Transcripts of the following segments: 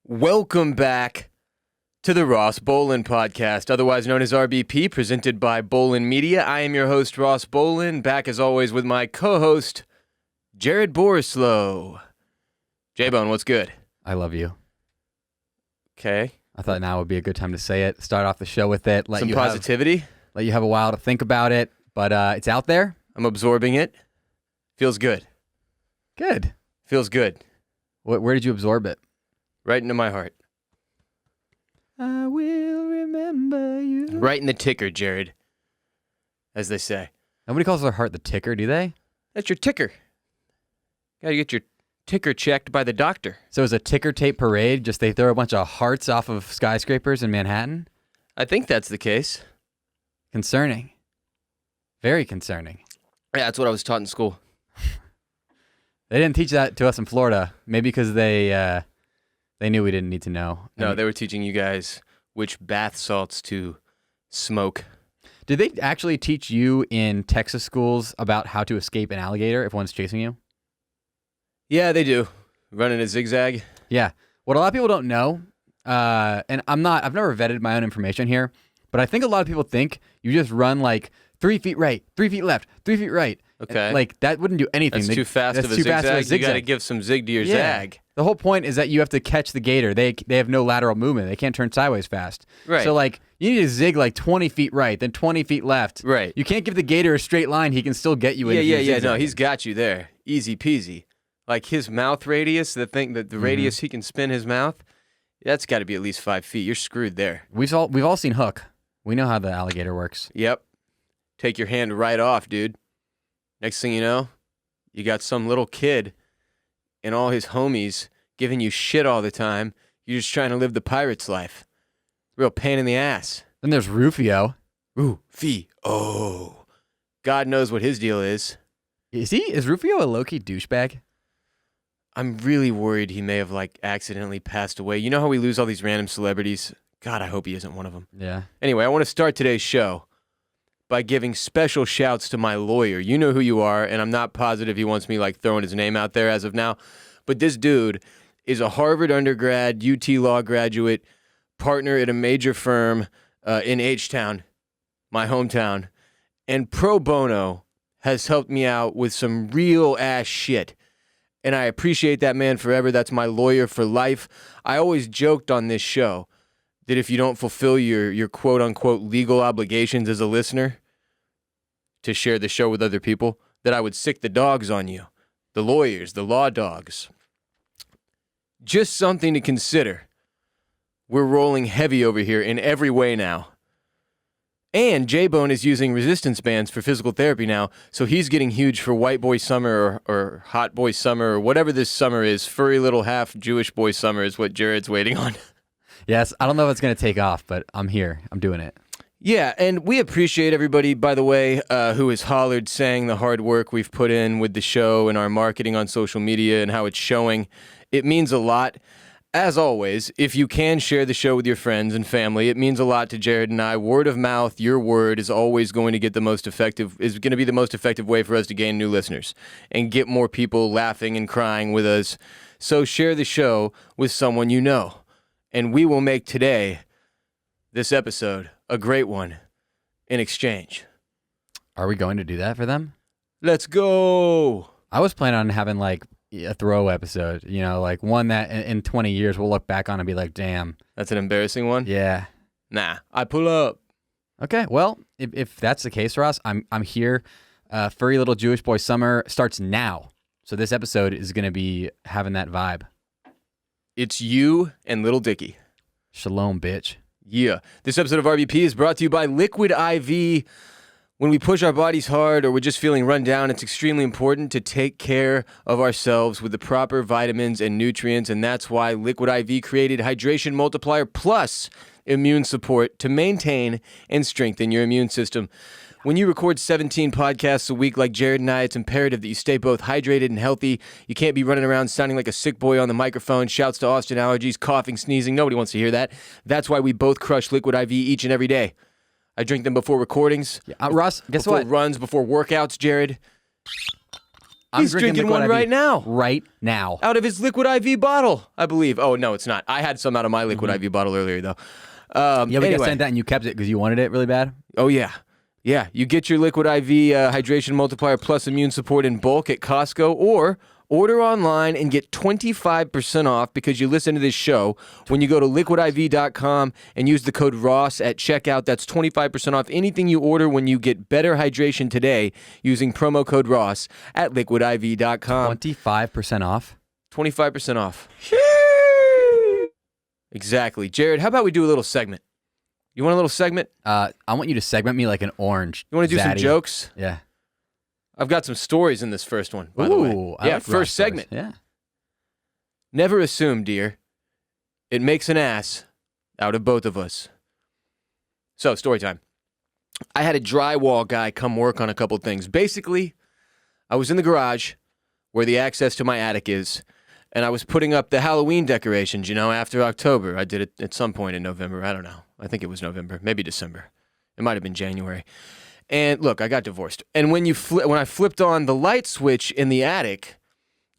Welcome back to the Ross Bolen podcast, otherwise known as RBP, presented by Bolen Media. I am your host, Ross Bolen, back as always with my co-host, Jared Borislow. J-Bone, what's good? I love you. Okay. I thought now would be a good time to say it. Start off the show with it. Some positivity. Let you have a while to think about it, but it's out there. I'm absorbing it. Feels good. Good. Feels good. Where did you absorb it? Right into my heart. I will remember you. Right in the ticker, Jared, as they say. Nobody calls their heart the ticker, do they? That's your ticker. Gotta get your ticker checked by the doctor. So it's a ticker tape parade, just they throw a bunch of hearts off of skyscrapers in Manhattan? I think that's the case. Concerning. Very concerning. Yeah, that's what I was taught in school. They didn't teach that to us in Florida. Maybe because they knew we didn't need to know. No, they were teaching you guys which bath salts to smoke. Did they actually teach you in Texas schools about how to escape an alligator if one's chasing you? Yeah, they do. Running a zigzag. Yeah. What a lot of people don't know, and I've never vetted my own information here, but I think a lot of people think you just run like 3 feet right, 3 feet left, 3 feet right. Okay. Like that wouldn't do anything. That's too fast of a zigzag. You got to give some zig to your zag. The whole point is that you have to catch the gator. They have no lateral movement. They can't turn sideways fast. Right. So like you need to zig like 20 feet right, then 20 feet left. Right. You can't give the gator a straight line. He can still get you in. Yeah. No, he's got you there. Easy peasy. Like his mouth radius, the radius he can spin his mouth, that's got to be at least 5 feet. You're screwed there. We've all seen Hook. We know how the alligator works. Yep. Take your hand right off, dude. Next thing you know, you got some little kid and all his homies giving you shit all the time. You're just trying to live the pirate's life. Real pain in the ass. Then there's Rufio. Oh. God knows what his deal is. Is Rufio a low-key douchebag? I'm really worried he may have accidentally passed away. You know how we lose all these random celebrities? God, I hope he isn't one of them. Yeah. Anyway, I want to start today's show by giving special shouts to my lawyer. You know who you are, and I'm not positive he wants me throwing his name out there as of now. But this dude is a Harvard undergrad, UT Law graduate, partner at a major firm in H-Town, my hometown, and pro bono has helped me out with some real ass shit. And I appreciate that man forever. That's my lawyer for life. I always joked on this show that if you don't fulfill your quote-unquote legal obligations as a listener to share the show with other people, that I would sick the dogs on you, the lawyers, the law dogs. Just something to consider. We're rolling heavy over here in every way now. And J-Bone is using resistance bands for physical therapy now, so he's getting huge for white boy summer or hot boy summer or whatever this summer is. Furry little half Jewish boy summer is what Jared's waiting on. Yes, I don't know if it's going to take off, but I'm here. I'm doing it. Yeah, and we appreciate everybody, by the way, who has hollered saying the hard work we've put in with the show and our marketing on social media and how it's showing. It means a lot. As always, if you can share the show with your friends and family, it means a lot to Jared and I. Word of mouth, your word is always going to be the most effective way for us to gain new listeners and get more people laughing and crying with us. So share the show with someone you know. And we will make this episode, a great one in exchange. Are we going to do that for them? Let's go. I was planning on having a throw episode, one that in 20 years we'll look back on and be like, damn. That's an embarrassing one? Yeah. Nah, I pull up. Okay, well, if that's the case, Ross, I'm here. Furry Little Jewish Boy Summer starts now. So this episode is going to be having that vibe. It's you and Little Dicky. Shalom, bitch. Yeah. This episode of RBP is brought to you by Liquid IV. When we push our bodies hard or we're just feeling run down, it's extremely important to take care of ourselves with the proper vitamins and nutrients, and that's why Liquid IV created Hydration Multiplier Plus immune support to maintain and strengthen your immune system. When you record 17 podcasts a week like Jared and I, it's imperative that you stay both hydrated and healthy. You can't be running around sounding like a sick boy on the microphone. Shouts to Austin allergies, coughing, sneezing. Nobody wants to hear that. That's why we both crush Liquid IV each and every day. I drink them before recordings. Yeah, Ross, guess before what? Runs, before workouts, Jared. He's drinking one liquid right IV now. Right now. Out of his liquid IV bottle, I believe. Oh, no, it's not. I had some out of my liquid IV bottle earlier, though. Yeah, we got anyway. sent that and you kept it because you wanted it really bad? Oh, yeah. Yeah, you get your liquid IV hydration multiplier plus immune support in bulk at Costco, or order online and get 25% off because you listen to this show when you go to liquidiv.com and use the code Ross at checkout. That's 25% off anything you order when you get better hydration today using promo code Ross at liquidiv.com. 25% off? 25% off. Exactly. Jared, how about we do a little segment? You want a little segment? I want you to segment me like an orange. You want to do some zaddy. jokes? Yeah. I've got some stories in this first one, by the way. I Yeah, like first rock stories. segment. Yeah. Never assume, dear. It makes an ass out of both of us. So, story time. I had a drywall guy come work on a couple things. Basically, I was in the garage where the access to my attic is, and I was putting up the Halloween decorations, after October. I did it at some point in November. I don't know. I think it was November, maybe December. It might have been January. And look, I got divorced. And when I flipped on the light switch in the attic,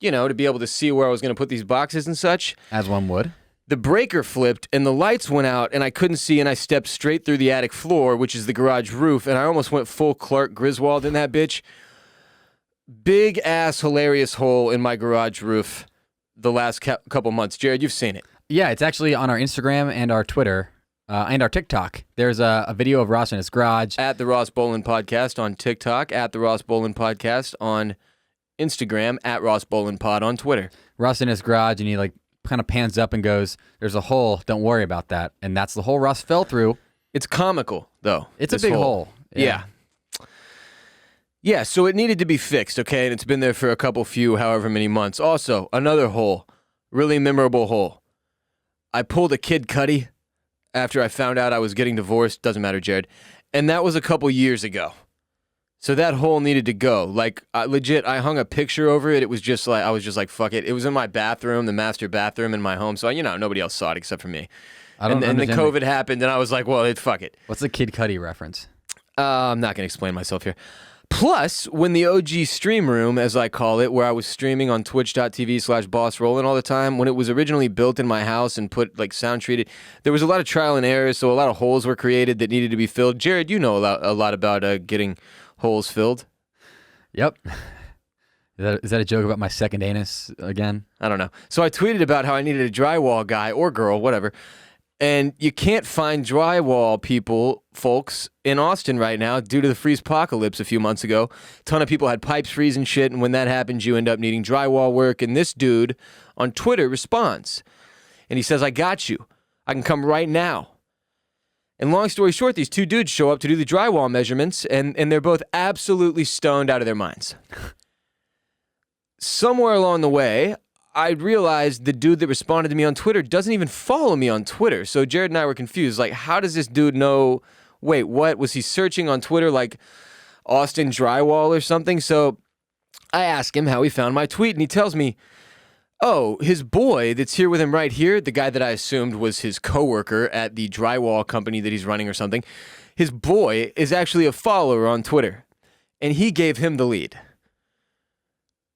to be able to see where I was going to put these boxes and such, As one would. the breaker flipped and the lights went out and I couldn't see, and I stepped straight through the attic floor, which is the garage roof, and I almost went full Clark Griswold in that bitch. Big ass hilarious hole in my garage roof the last couple months. Jared, you've seen it. Yeah, it's actually on our Instagram and our Twitter and our TikTok. There's a video of Ross in his garage. At the Ross Bolen Podcast on TikTok, at the Ross Bolen Podcast on Instagram, at Ross Bolen Pod on Twitter. Ross in his garage, and he kind of pans up and goes, "There's a hole. Don't worry about that." And that's the hole Ross fell through. It's comical, though. It's a this big hole. Yeah. Yeah, so it needed to be fixed, okay? And it's been there for a couple however many months. Also, another hole, really memorable hole. I pulled a Kid Cudi after I found out I was getting divorced. Doesn't matter, Jared. And that was a couple years ago. So that hole needed to go. Legit, I hung a picture over it. It was just I was just like, fuck it. It was in my bathroom, the master bathroom in my home. So, nobody else saw it except for me. And then COVID happened, and I was like, well, fuck it. What's the Kid Cudi reference? I'm not going to explain myself here. Plus, when the OG stream room, as I call it, where I was streaming on twitch.tv/bossrollin all the time, when it was originally built in my house and put sound treated, there was a lot of trial and error, so a lot of holes were created that needed to be filled. Jared, you know a lot about getting holes filled. Yep. Is that a joke about my second anus again? I don't know. So I tweeted about how I needed a drywall guy or girl, whatever. And you can't find drywall people, folks, in Austin right now due to the freeze-pocalypse a few months ago. A ton of people had pipes freeze and shit, and when that happens, you end up needing drywall work. And this dude on Twitter responds, and he says, I got you. I can come right now. And long story short, these two dudes show up to do the drywall measurements, and they're both absolutely stoned out of their minds. Somewhere along the way, I realized the dude that responded to me on Twitter doesn't even follow me on Twitter. So Jared and I were confused. How does this dude know? Wait, what? Was he searching on Twitter like Austin Drywall or something? So I asked him how he found my tweet, and he tells me, oh, his boy that's here with him right here, the guy that I assumed was his coworker at the drywall company that he's running or something, his boy is actually a follower on Twitter, and he gave him the lead.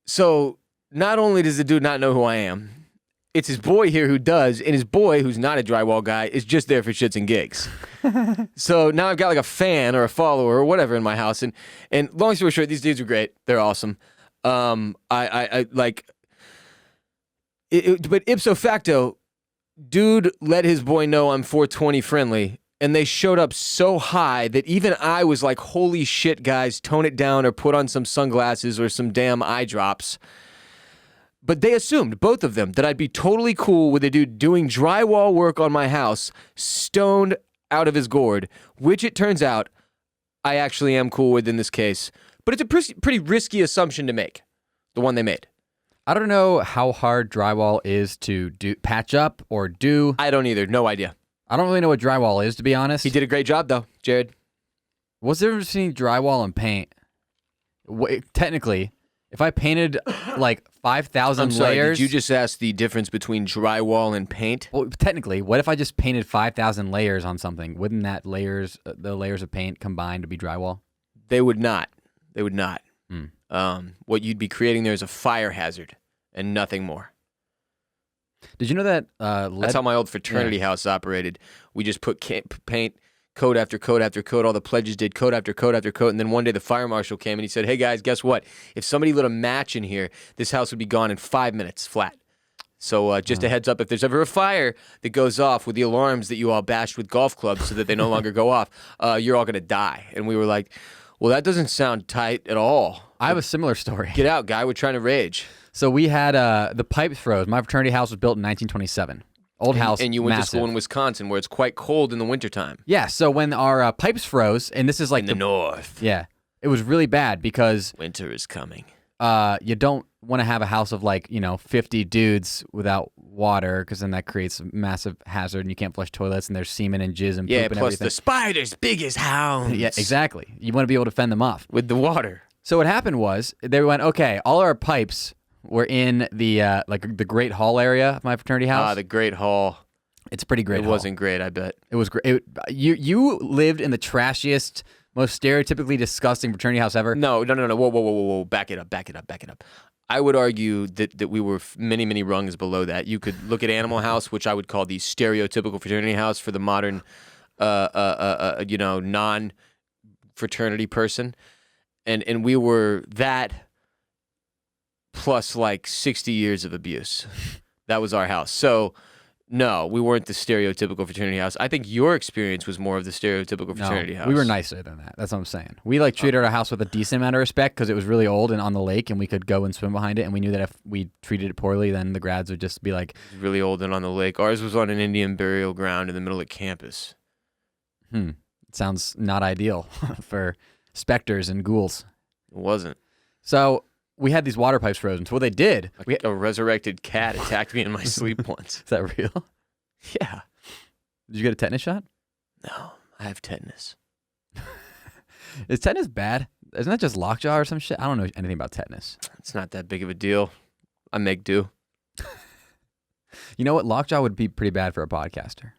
So not only does the dude not know who I am, it's his boy here who does, and his boy, who's not a drywall guy, is just there for shits and gigs. So now I've got a fan or a follower or whatever in my house, and long story short, these dudes are great. They're awesome. But ipso facto, dude let his boy know I'm 420 friendly, and they showed up so high that even I was like, holy shit, guys, tone it down or put on some sunglasses or some damn eye drops. But they assumed, both of them, that I'd be totally cool with a dude doing drywall work on my house, stoned out of his gourd, which it turns out I actually am cool with in this case. But it's a pretty risky assumption to make, the one they made. I don't know how hard drywall is to patch up or do. I don't either. No idea. I don't really know what drywall is, to be honest. He did a great job, though, Jared. What's the difference between drywall and paint? Technically, if I painted 5,000 I'm sorry, layers... did you just ask the difference between drywall and paint? Well, technically, what if I just painted 5,000 layers on something? Wouldn't that the layers of paint combine to be drywall? They would not. They would not. What you'd be creating there is a fire hazard and nothing more. Did you know that lead? That's how my old fraternity house operated. We just put paint, coat after coat after coat. All the pledges did coat after coat after coat. And then one day the fire marshal came and he said, hey, guys, guess what? If somebody lit a match in here, this house would be gone in 5 minutes flat. So just a heads up, if there's ever a fire that goes off with the alarms that you all bashed with golf clubs so that they no longer go off, you're all going to die. And we were like, well, that doesn't sound tight at all. I have a similar story. Get out, guy. We're trying to rage. So we had the pipes froze. My fraternity house was built in 1927. Old house, and you went massive. to school in Wisconsin where it's quite cold in the wintertime. Yeah, so when our pipes froze, and this is like In the north. Yeah, it was really bad because Winter is coming. you don't want to have a house of 50 dudes without water because then that creates a massive hazard and you can't flush toilets and there's semen and jizz and poop and plus everything. the spiders big as hounds. Yeah, exactly. You want to be able to fend them off. With the water. So what happened was they went, okay, all our pipes were in the the Great Hall area of my fraternity house. The Great Hall. It's a pretty great. It hall. wasn't great, I bet. It was great. You lived in the trashiest, most stereotypically disgusting fraternity house ever. No. Whoa. Back it up. I would argue that we were many, many rungs below that. You could look at Animal House, which I would call the stereotypical fraternity house for the modern, non-fraternity person. And we were that plus 60 years of abuse. That was our house. So, no, we weren't the stereotypical fraternity house. I think your experience was more of the stereotypical fraternity house. We were nicer than that. That's what I'm saying. We treated our house with a decent amount of respect because it was really old and on the lake and we could go and swim behind it. And we knew that if we treated it poorly, then the grads would just be like... Really old and on the lake. Ours was on an Indian burial ground in the middle of campus. It sounds not ideal for specters and ghouls. It wasn't. So we had these water pipes frozen. So what they did... A resurrected cat attacked me in my sleep once. Is that real? Yeah. Did you get a tetanus shot? No, I have tetanus. Is tetanus bad? Isn't that just lockjaw or some shit? I don't know anything about tetanus. It's not that big of a deal. I make do. You know what? Lockjaw would be pretty bad for a podcaster.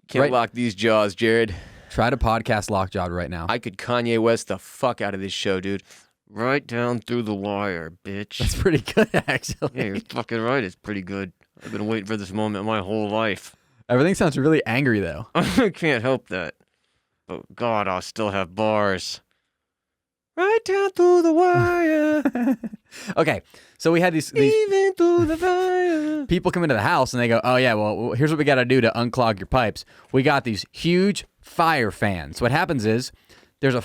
Can't lock these jaws, Jared. Try to podcast lockjaw right now. I could Kanye West the fuck out of this show, dude. Right down through the wire, bitch. That's pretty good, actually. Yeah, you're fucking right. It's pretty good. I've been waiting for this moment my whole life. Everything sounds really angry, though. I can't help that. But God, I'll still have bars. Right down through the wire. Okay, so we had these Even through the fire. people come into the house and they go, oh, yeah, well, here's what we got to do to unclog your pipes. We got these huge fire fans. What happens is there's a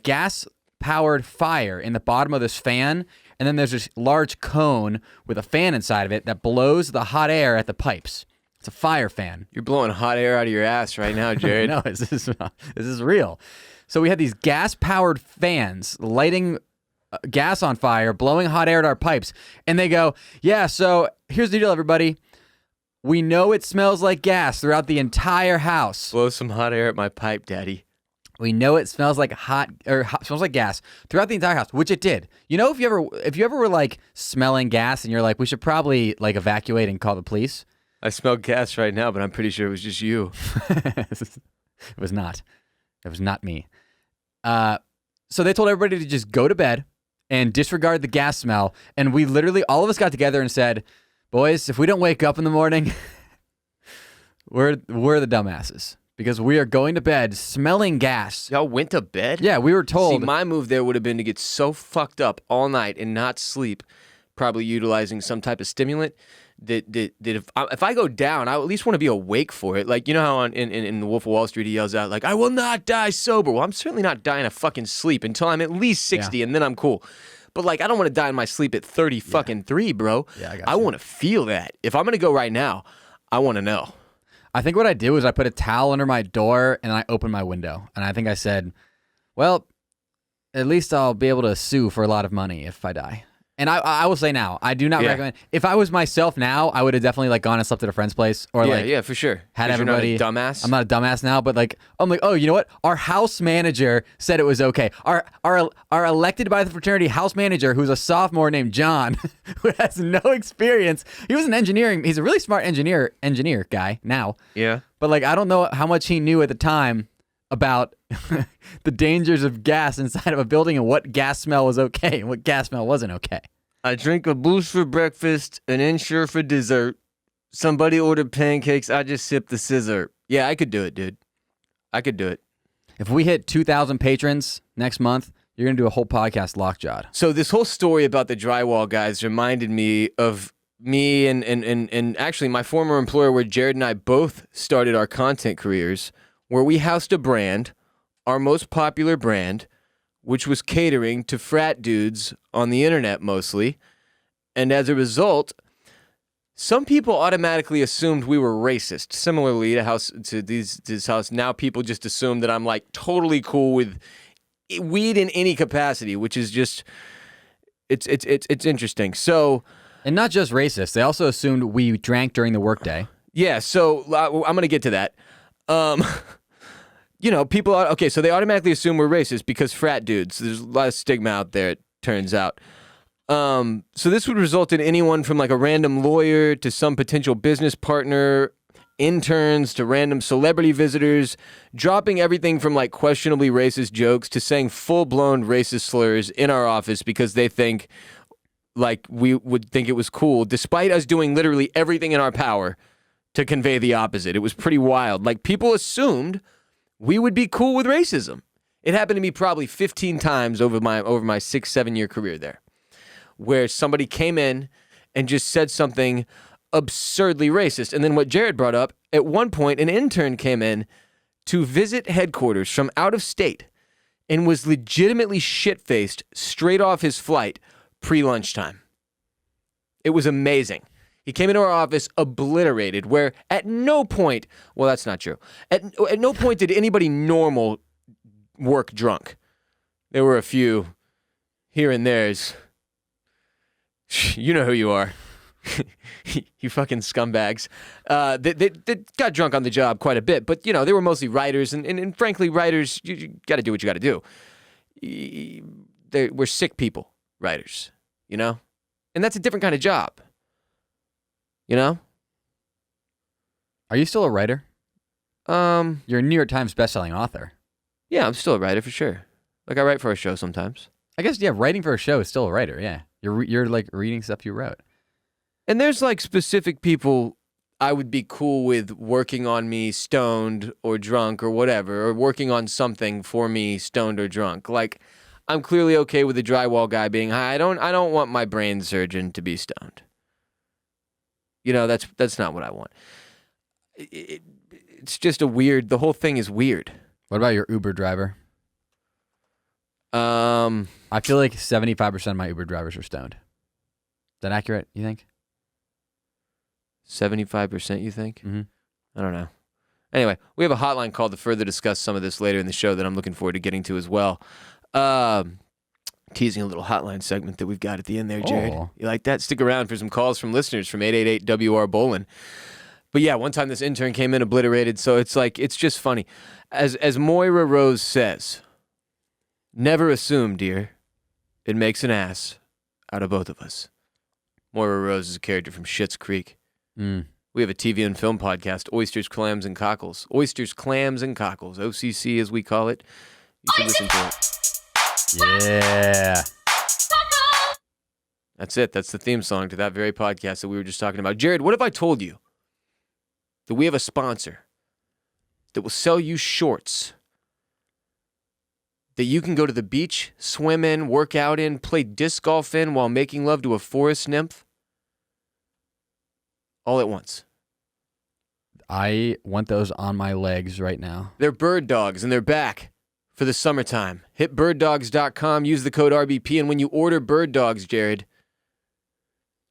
gas-powered fire in the bottom of this fan, and then there's this large cone with a fan inside of it that blows the hot air at the pipes. It's a fire fan. You're blowing hot air out of your ass right now, Jared. No, this is real. So we had these gas-powered fans lighting gas on fire, blowing hot air at our pipes. And they go, yeah, so here's the deal, everybody. We know it smells like gas throughout the entire house. Blow some hot air at my pipe, Daddy. We know it smells like smells like gas throughout the entire house, which it did. You know, if you ever were smelling gas and you're like, we should probably evacuate and call the police. I smell gas right now, but I'm pretty sure it was just you. It was not. It was not me. So they told everybody to just go to bed and disregard the gas smell. And we literally, all of us got together and said, boys, if we don't wake up in the morning, we're the dumbasses. Because we are going to bed smelling gas. Y'all went to bed? Yeah, we were told. See, my move there would have been to get so fucked up all night and not sleep, probably utilizing some type of stimulant, that if I go down, I at least want to be awake for it. You know how in The Wolf of Wall Street he yells out, I will not die sober. Well, I'm certainly not dying of fucking sleep until I'm at least 60, and then I'm cool. But I don't want to die in my sleep at 30 fucking 3, bro. Yeah, I want to feel that. If I'm going to go right now, I want to know. I think what I did was I put a towel under my door and I opened my window. And I think I said, well, at least I'll be able to sue for a lot of money if I die. And I will say now, I do not recommend. If I was myself now, I would have definitely gonna slept at a friend's place or yeah, for sure. Had everybody. You're not a dumbass. I'm not a dumbass now, but I'm oh, you know what? Our house manager said it was okay. Our elected by the fraternity house manager, who's a sophomore named John, who has no experience. He was he's a really smart engineer guy now. Yeah. But I don't know how much he knew at the time about the dangers of gas inside of a building and what gas smell was okay and what gas smell wasn't okay. I drink a Boost for breakfast, an Ensure for dessert. Somebody ordered pancakes. I just sip the scissor. Yeah, I could do it, dude. I could do it. If we hit 2,000 patrons next month, you're going to do a whole podcast lockjawed. So this whole story about the drywall guys reminded me of me and actually my former employer where Jared and I both started our content careers, where we housed a brand, our most popular brand, which was catering to frat dudes on the internet mostly. And as a result, some people automatically assumed we were racist. Similarly to this house, now people just assume that I'm like totally cool with weed in any capacity, which is just it's interesting. So, and not just racist, they also assumed we drank during the workday. Yeah, so I'm gonna get to that. People are okay, so they automatically assume we're racist because frat dudes. There's a lot of stigma out there, it turns out. So this would result in anyone from like a random lawyer to some potential business partner, interns to random celebrity visitors, dropping everything from like questionably racist jokes to saying full-blown racist slurs in our office because they think like we would think it was cool, despite us doing literally everything in our power to convey the opposite. It was pretty wild. Like people assumed we would be cool with racism. It happened to me probably 15 times over my 6-7 year career there, where somebody came in and just said something absurdly racist. And then what Jared brought up, at one point, an intern came in to visit headquarters from out of state and was legitimately shit-faced straight off his flight pre-lunchtime. It was amazing. He came into our office obliterated, where at no point, well, that's not true. At no point did anybody normal work drunk. There were a few here and there's. You know who you are. You fucking scumbags. They got drunk on the job quite a bit, but, they were mostly writers, and frankly, writers, you got to do what you got to do. We're sick people, writers, And that's a different kind of job, Are you still a writer? You're a New York Times bestselling author. Yeah, I'm still a writer for sure. Like, I write for a show sometimes. I guess, yeah, writing for a show is still a writer, yeah. You're like reading stuff you wrote. And there's like specific people I would be cool with working on me stoned or drunk or whatever, or working on something for me stoned or drunk. Like, I'm clearly okay with the drywall guy being high. I don't want my brain surgeon to be stoned. That's not what I want. It's just the whole thing is weird. What about your Uber driver? I feel like 75% of my Uber drivers are stoned. Is that accurate, you think? 75%, you think? Mm-hmm. I don't know. Anyway, we have a hotline call to further discuss some of this later in the show that I'm looking forward to getting to as well. Teasing a little hotline segment that we've got at the end there, Jared. Oh. You like that? Stick around for some calls from listeners from 888-WR Bolen. But yeah, one time this intern came in obliterated, so it's just funny. As Moira Rose says, never assume, dear. It makes an ass out of both of us. Moira Rose is a character from Schitt's Creek. Mm. We have a TV and film podcast, Oysters, Clams, and Cockles. Oysters, Clams, and Cockles. OCC, as we call it. You should listen to it. Yeah. That's it. That's the theme song to that very podcast that we were just talking about. Jared, what if I told you that we have a sponsor that will sell you shorts that you can go to the beach, swim in, work out in, play disc golf in while making love to a forest nymph? All at once. I want those on my legs right now. They're Birddogs, and they're back for the summertime. Hit birddogs.com, use the code RBP, and when you order Birddogs, Jared,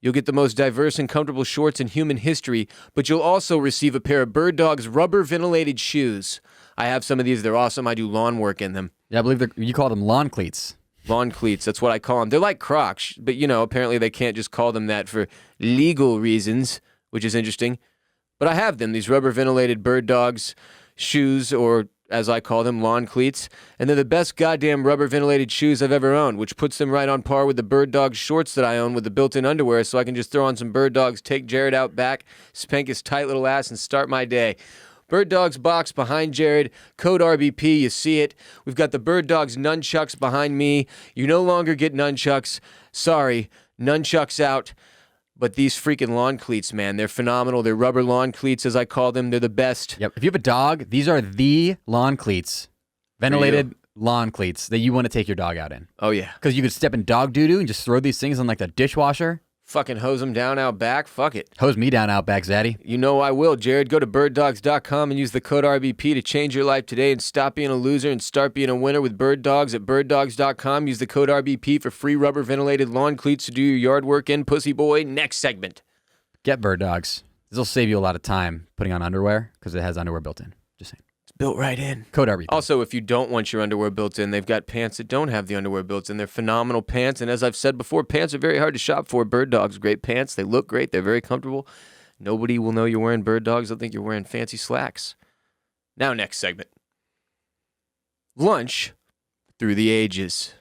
you'll get the most diverse and comfortable shorts in human history, but you'll also receive a pair of Birddogs rubber ventilated shoes. I have some of these. They're awesome. I do lawn work in them. Yeah, I believe you call them lawn cleats. Lawn cleats, that's what I call them. They're like Crocs, but, apparently they can't just call them that for legal reasons, which is interesting. But I have them, these rubber ventilated Birddogs shoes, or as I call them, lawn cleats. And they're the best goddamn rubber ventilated shoes I've ever owned, which puts them right on par with the Birddogs shorts that I own with the built-in underwear, so I can just throw on some Birddogs, take Jared out back, spank his tight little ass, and start my day. Bird Dogs box behind Jared. Code RBP, you see it. We've got the Bird Dogs nunchucks behind me. You no longer get nunchucks. Sorry, nunchucks out. But these freaking lawn cleats, man, they're phenomenal. They're rubber lawn cleats, as I call them. They're the best. Yep. If you have a dog, these are the lawn cleats, ventilated lawn cleats that you want to take your dog out in. Oh, yeah. Because you could step in dog doo-doo and just throw these things in like the dishwasher. Fucking hose them down out back. Fuck it. Hose me down out back, Zaddy. You know I will, Jared. Go to birddogs.com and use the code RBP to change your life today and stop being a loser and start being a winner with Bird Dogs at birddogs.com. Use the code RBP for free rubber ventilated lawn cleats to do your yard work in, pussy boy. Next segment. Get Bird Dogs. This will save you a lot of time putting on underwear because it has underwear built in. Just saying. Built right in. Code RBP. Also, if you don't want your underwear built in, they've got pants that don't have the underwear built in. They're phenomenal pants. And as I've said before, pants are very hard to shop for. Bird Dogs, great pants. They look great. They're very comfortable. Nobody will know you're wearing Bird Dogs. They'll think you're wearing fancy slacks. Now, next segment. Lunch through the ages.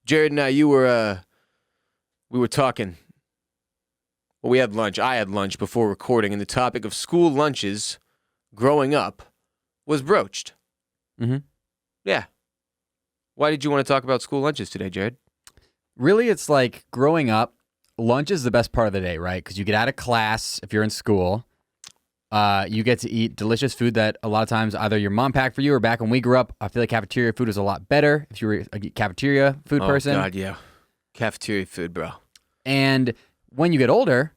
Jared and I, we were talking. Well, we had lunch. I had lunch before recording, and the topic of school lunches growing up was broached. Mm-hmm. Yeah. Why did you want to talk about school lunches today, Jared? Really, it's like growing up, lunch is the best part of the day, right? Because you get out of class if you're in school. You get to eat delicious food that a lot of times either your mom packed for you or back when we grew up, I feel like cafeteria food was a lot better if you were a cafeteria food person. Oh, God, yeah. Cafeteria food, bro. And when you get older,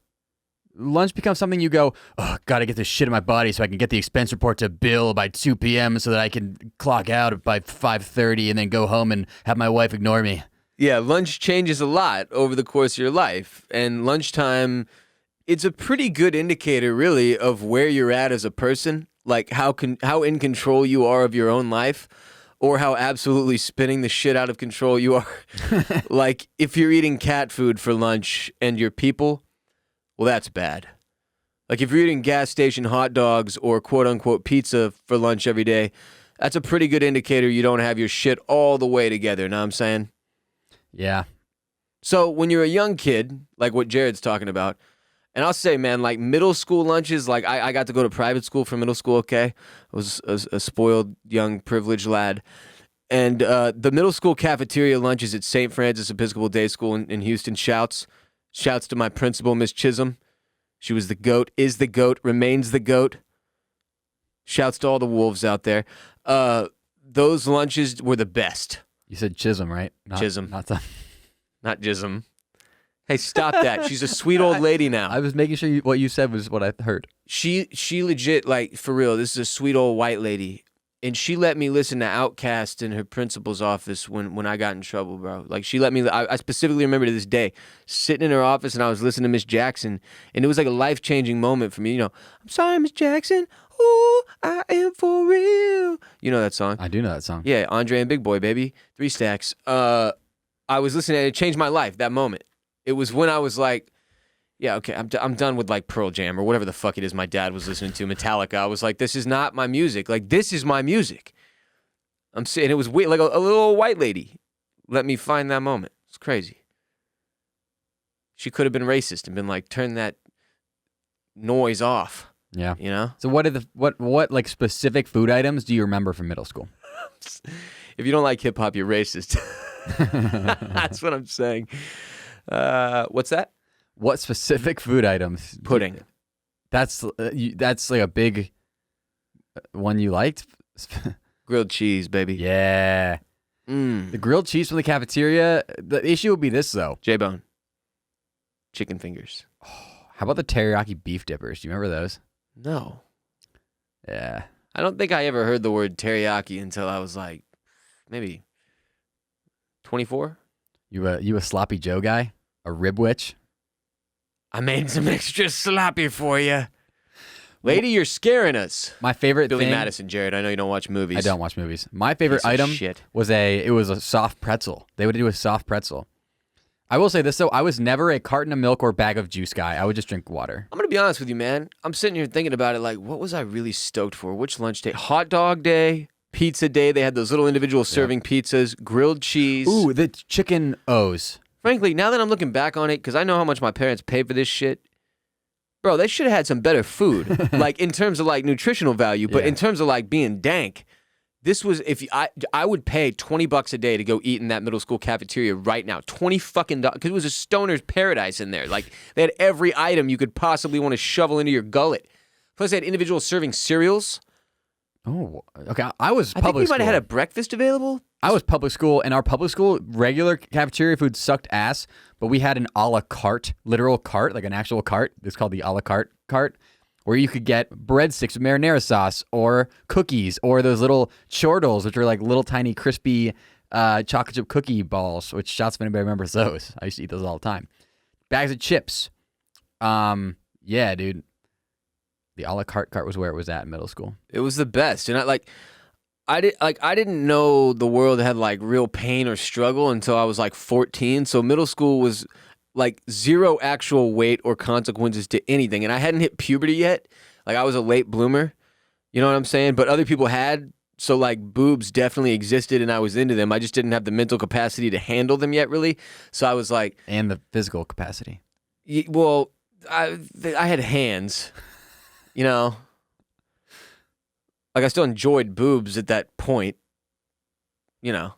lunch becomes something you go, oh, got to get this shit in my body so I can get the expense report to Bill by 2 p.m. so that I can clock out by 5:30 and then go home and have my wife ignore me. Yeah, lunch changes a lot over the course of your life. And lunchtime, it's a pretty good indicator, really, of where you're at as a person, like how in control you are of your own life, or how absolutely spinning the shit out of control you are. Like, if you're eating cat food for lunch and you're people, well, that's bad. Like, if you're eating gas station hot dogs or quote-unquote pizza for lunch every day, that's a pretty good indicator you don't have your shit all the way together, know what I'm saying? Yeah. So when you're a young kid, like what Jared's talking about, and I'll say, man, like middle school lunches, like I got to go to private school for middle school, okay? I was a spoiled, young, privileged lad. And the middle school cafeteria lunches at St. Francis Episcopal Day School in Houston, shouts to my principal, Miss Chisholm. She was the GOAT, is the GOAT, remains the GOAT. Shouts to all the wolves out there. Those lunches were the best. You said Chisholm, right? Chisholm. Not Chisholm. Hey, stop that. She's a sweet old lady now. I was making sure what you said was what I heard. She legit, like, for real, this is a sweet old white lady. And she let me listen to Outkast in her principal's office when I got in trouble, bro. Like, she let me, I specifically remember to this day, sitting in her office and I was listening to Miss Jackson. And it was like a life-changing moment for me. You know, I'm sorry, Miss Jackson. Ooh, I am for real. You know that song? I do know that song. Yeah, Andre and Big Boy, baby. 3 Stacks. I was listening and it changed my life, that moment. It was when I was like, yeah, okay, I'm done with like Pearl Jam or whatever the fuck it is my dad was listening to, Metallica. I was like, this is not my music. Like, this is my music. I'm saying it was weird, like a little white lady let me find that moment. It's crazy. She could have been racist and been like, turn that noise off. Yeah. You know? So what like specific food items do you remember from middle school? If you don't like hip hop, you're racist. That's what I'm saying. What's that? What specific food items? Pudding. That's like a big one you liked? Grilled cheese, baby. Yeah. The grilled cheese from the cafeteria. The issue would be this, though. J-bone. Chicken fingers. How about the teriyaki beef dippers? Do you remember those? No. Yeah. I don't think I ever heard the word teriyaki until I was like maybe 24. You a sloppy Joe guy? A rib witch? I made some extra sloppy for you. Lady, you're scaring us. My favorite Billy thing, Madison, Jared. I know you don't watch movies. I don't watch movies. My favorite item was a soft pretzel. They would do a soft pretzel. I will say this, though. I was never a carton of milk or bag of juice guy. I would just drink water. I'm going to be honest with you, man. I'm sitting here thinking about it like, what was I really stoked for? Which lunch day? Hot dog day? Pizza day? They had those little individual serving pizzas. Grilled cheese. Ooh, the chicken O's. Frankly, now that I'm looking back on it, because I know how much my parents paid for this shit, Bro, they should have had some better food, like in terms of like nutritional value, but Yeah. in terms of like being dank, this was I would pay $20 a day to go eat in that middle school cafeteria right now. 20 fucking dollars, because it was a stoner's paradise in there. Like they had every item you could possibly want to shovel into your gullet. Plus, they had individual serving cereals. Oh, okay. I was I think public we might school. have had a breakfast available. I was public school, and our public school regular cafeteria food sucked ass, but we had an a la carte, literal cart, like an actual cart. It's called the a la carte cart, where you could get breadsticks with marinara sauce or cookies or those little chortles, which are like little tiny crispy chocolate chip cookie balls, which shouts if anybody remembers those. I used to eat those all the time. Bags of chips. Yeah, dude. The a la carte cart was where it was at in middle school. It was the best, and I didn't know the world had like real pain or struggle until I was like 14. So middle school was like zero actual weight or consequences to anything, and I hadn't hit puberty yet. Like I was a late bloomer, you know what I'm saying? But other people had, so like boobs definitely existed, and I was into them. I just didn't have the mental capacity to handle them yet, really. So I was like, And the physical capacity. well, I had hands. You know, like I still enjoyed boobs at that point, you know.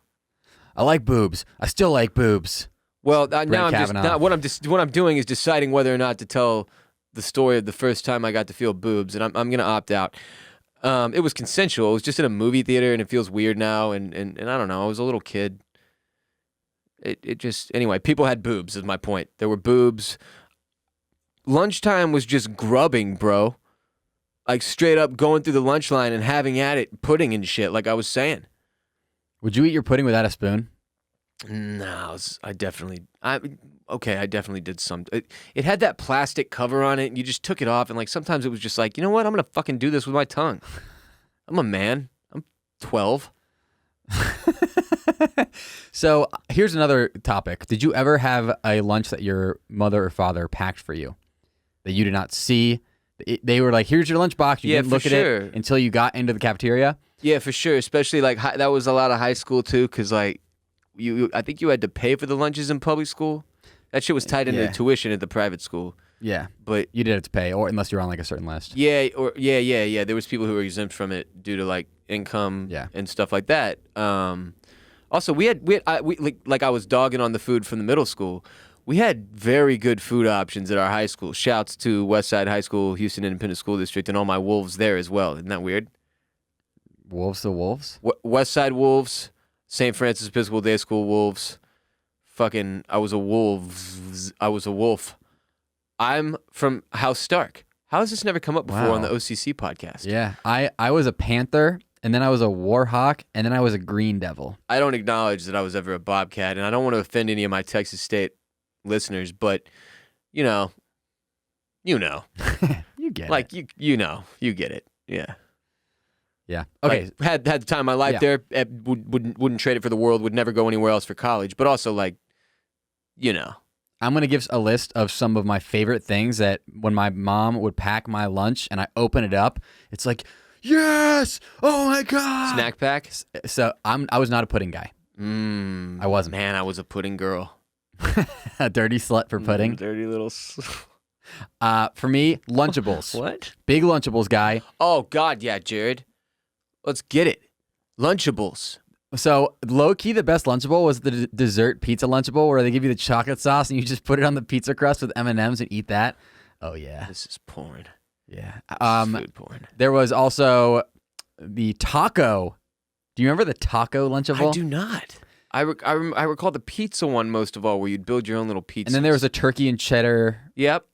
I like boobs. I still like boobs. Well, now I'm just Kavanaugh. what I'm doing is deciding whether or not to tell the story of the first time I got to feel boobs, and I'm gonna opt out. It was consensual. It was just in a movie theater, and it feels weird now. And I don't know. I was a little kid. It just anyway. People had boobs. Is my point. There were boobs. Lunchtime was just grubbing, bro. Like straight up going through the lunch line and having at it, pudding and shit, like I was saying. Would you eat your pudding without a spoon? No, I definitely did some. It had that plastic cover on it, and you just took it off, and like sometimes it was just like, you know what, I'm gonna fucking do this with my tongue. I'm a man. I'm 12. So here's another topic. Did you ever have a lunch that your mother or father packed for you that you did not see? They were like, here's your lunchbox. You didn't look at it until you got into the cafeteria? Yeah, for sure. Especially like that was a lot of high school too, because like I think you had to pay for the lunches in public school. That shit was tied into the tuition at the private school. Yeah, but you did have to pay, or unless you're on like a certain list. Yeah. There was people who were exempt from it due to like income and stuff like that. Also, we like I was dogging on the food from the middle school. We had very good food options at our high school. Shouts to Westside High School, Houston Independent School District, and all my Wolves there as well. Isn't that weird? Wolves the Wolves? Westside Wolves, St. Francis Episcopal Day School Wolves. Fucking, I was a wolf. I'm from House Stark. How has this never come up before on the OCC podcast? Yeah, I was a Panther, and then I was a Warhawk, and then I was a Green Devil. I don't acknowledge that I was ever a Bobcat, and I don't want to offend any of my Texas State listeners, but you know, you get like it. you get it. Yeah. Okay. Like, had the time of my life there. Wouldn't trade it for the world. Would never go anywhere else for college. But also like, you know. I'm going to give a list of some of my favorite things that when my mom would pack my lunch and I open it up, it's like, yes! Oh my God! Snack pack? So I was not a pudding guy. I wasn't. Man, I was a pudding girl. A dirty slut for pudding. Dirty little... For me, Lunchables. What? Big Lunchables guy. Oh, God, yeah, Jared. Let's get it. Lunchables. So low-key, the best Lunchable was the dessert pizza Lunchable where they give you the chocolate sauce and you just put it on the pizza crust with M&Ms and eat that. Oh, yeah. This is porn. Yeah. This is food porn. There was also the taco. Do you remember the taco Lunchable? I do not. I recall the pizza one most of all, where you'd build your own little pizza. And then there was a turkey and cheddar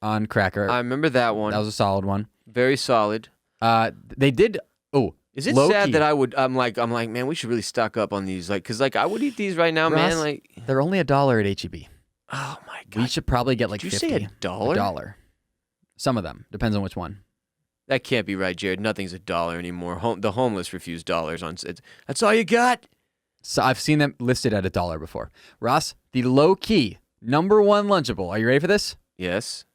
on cracker. I remember that one. That was a solid one. Very solid. They did... Oh, is it sad that I'm like, man, we should really stock up on these, like, cause like I would eat these right now, Ross, man. Like they're only $1 at HEB. Oh my God, we should probably get like Did you 50. say $1? $1. Some of them depends on which one. That can't be right, Jared. Nothing's $1 anymore. The homeless refuse dollars on. That's all you got. So I've seen them listed at $1 before. Ross, the low key number one Lunchable. Are you ready for this? Yes.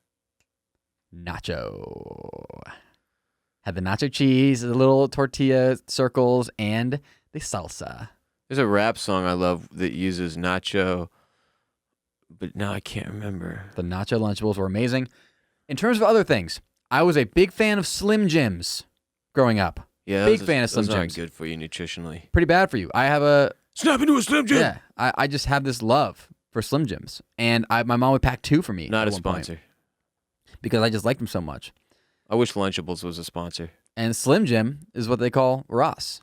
Nacho. Had the nacho cheese, the little tortilla circles, and the salsa. There's a rap song I love that uses nacho, but now I can't remember. The nacho Lunchables were amazing. In terms of other things, I was a big fan of Slim Jims growing up. Yeah, Big fan of Slim those aren't Jims. good for you nutritionally. Pretty bad for you. I have a Snap into a Slim Jim. yeah. I just have this love for Slim Jims, and my mom would pack 2 for me. Not at a one point sponsor. because I just liked them so much. I wish Lunchables was a sponsor. And Slim Jim is what they call Ross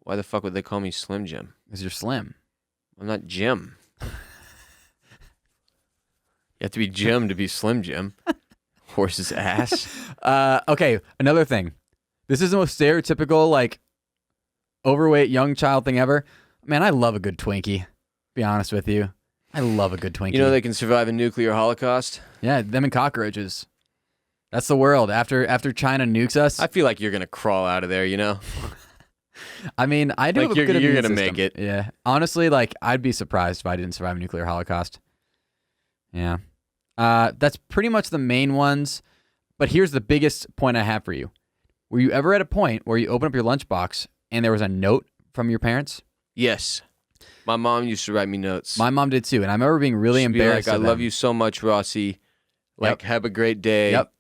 Why the fuck would they call me Slim Jim? because you're slim. I'm not Jim. You have to be Jim to be Slim Jim. Horse's ass. Okay, another thing. This is the most stereotypical, like, overweight young child thing ever. Man, I love a good Twinkie. Be honest with you. I love a good Twinkie. You know they can survive a nuclear holocaust? Yeah, them and cockroaches. That's the world. After China nukes us. I feel like you're going to crawl out of there, you know? I mean, I do Like have a good you're immune gonna system. make it. Yeah. Honestly, like, I'd be surprised if I didn't survive a nuclear holocaust. Yeah. That's pretty much the main ones. But here's the biggest point I have for you. Were you ever at a point where you open up your lunchbox and there was a note from your parents? Yes. My mom used to write me notes. My mom did too. And I remember being really She'd be embarrassed. like, I of love them. you so much, Rossi. Like, Yep. have a great day. Yep.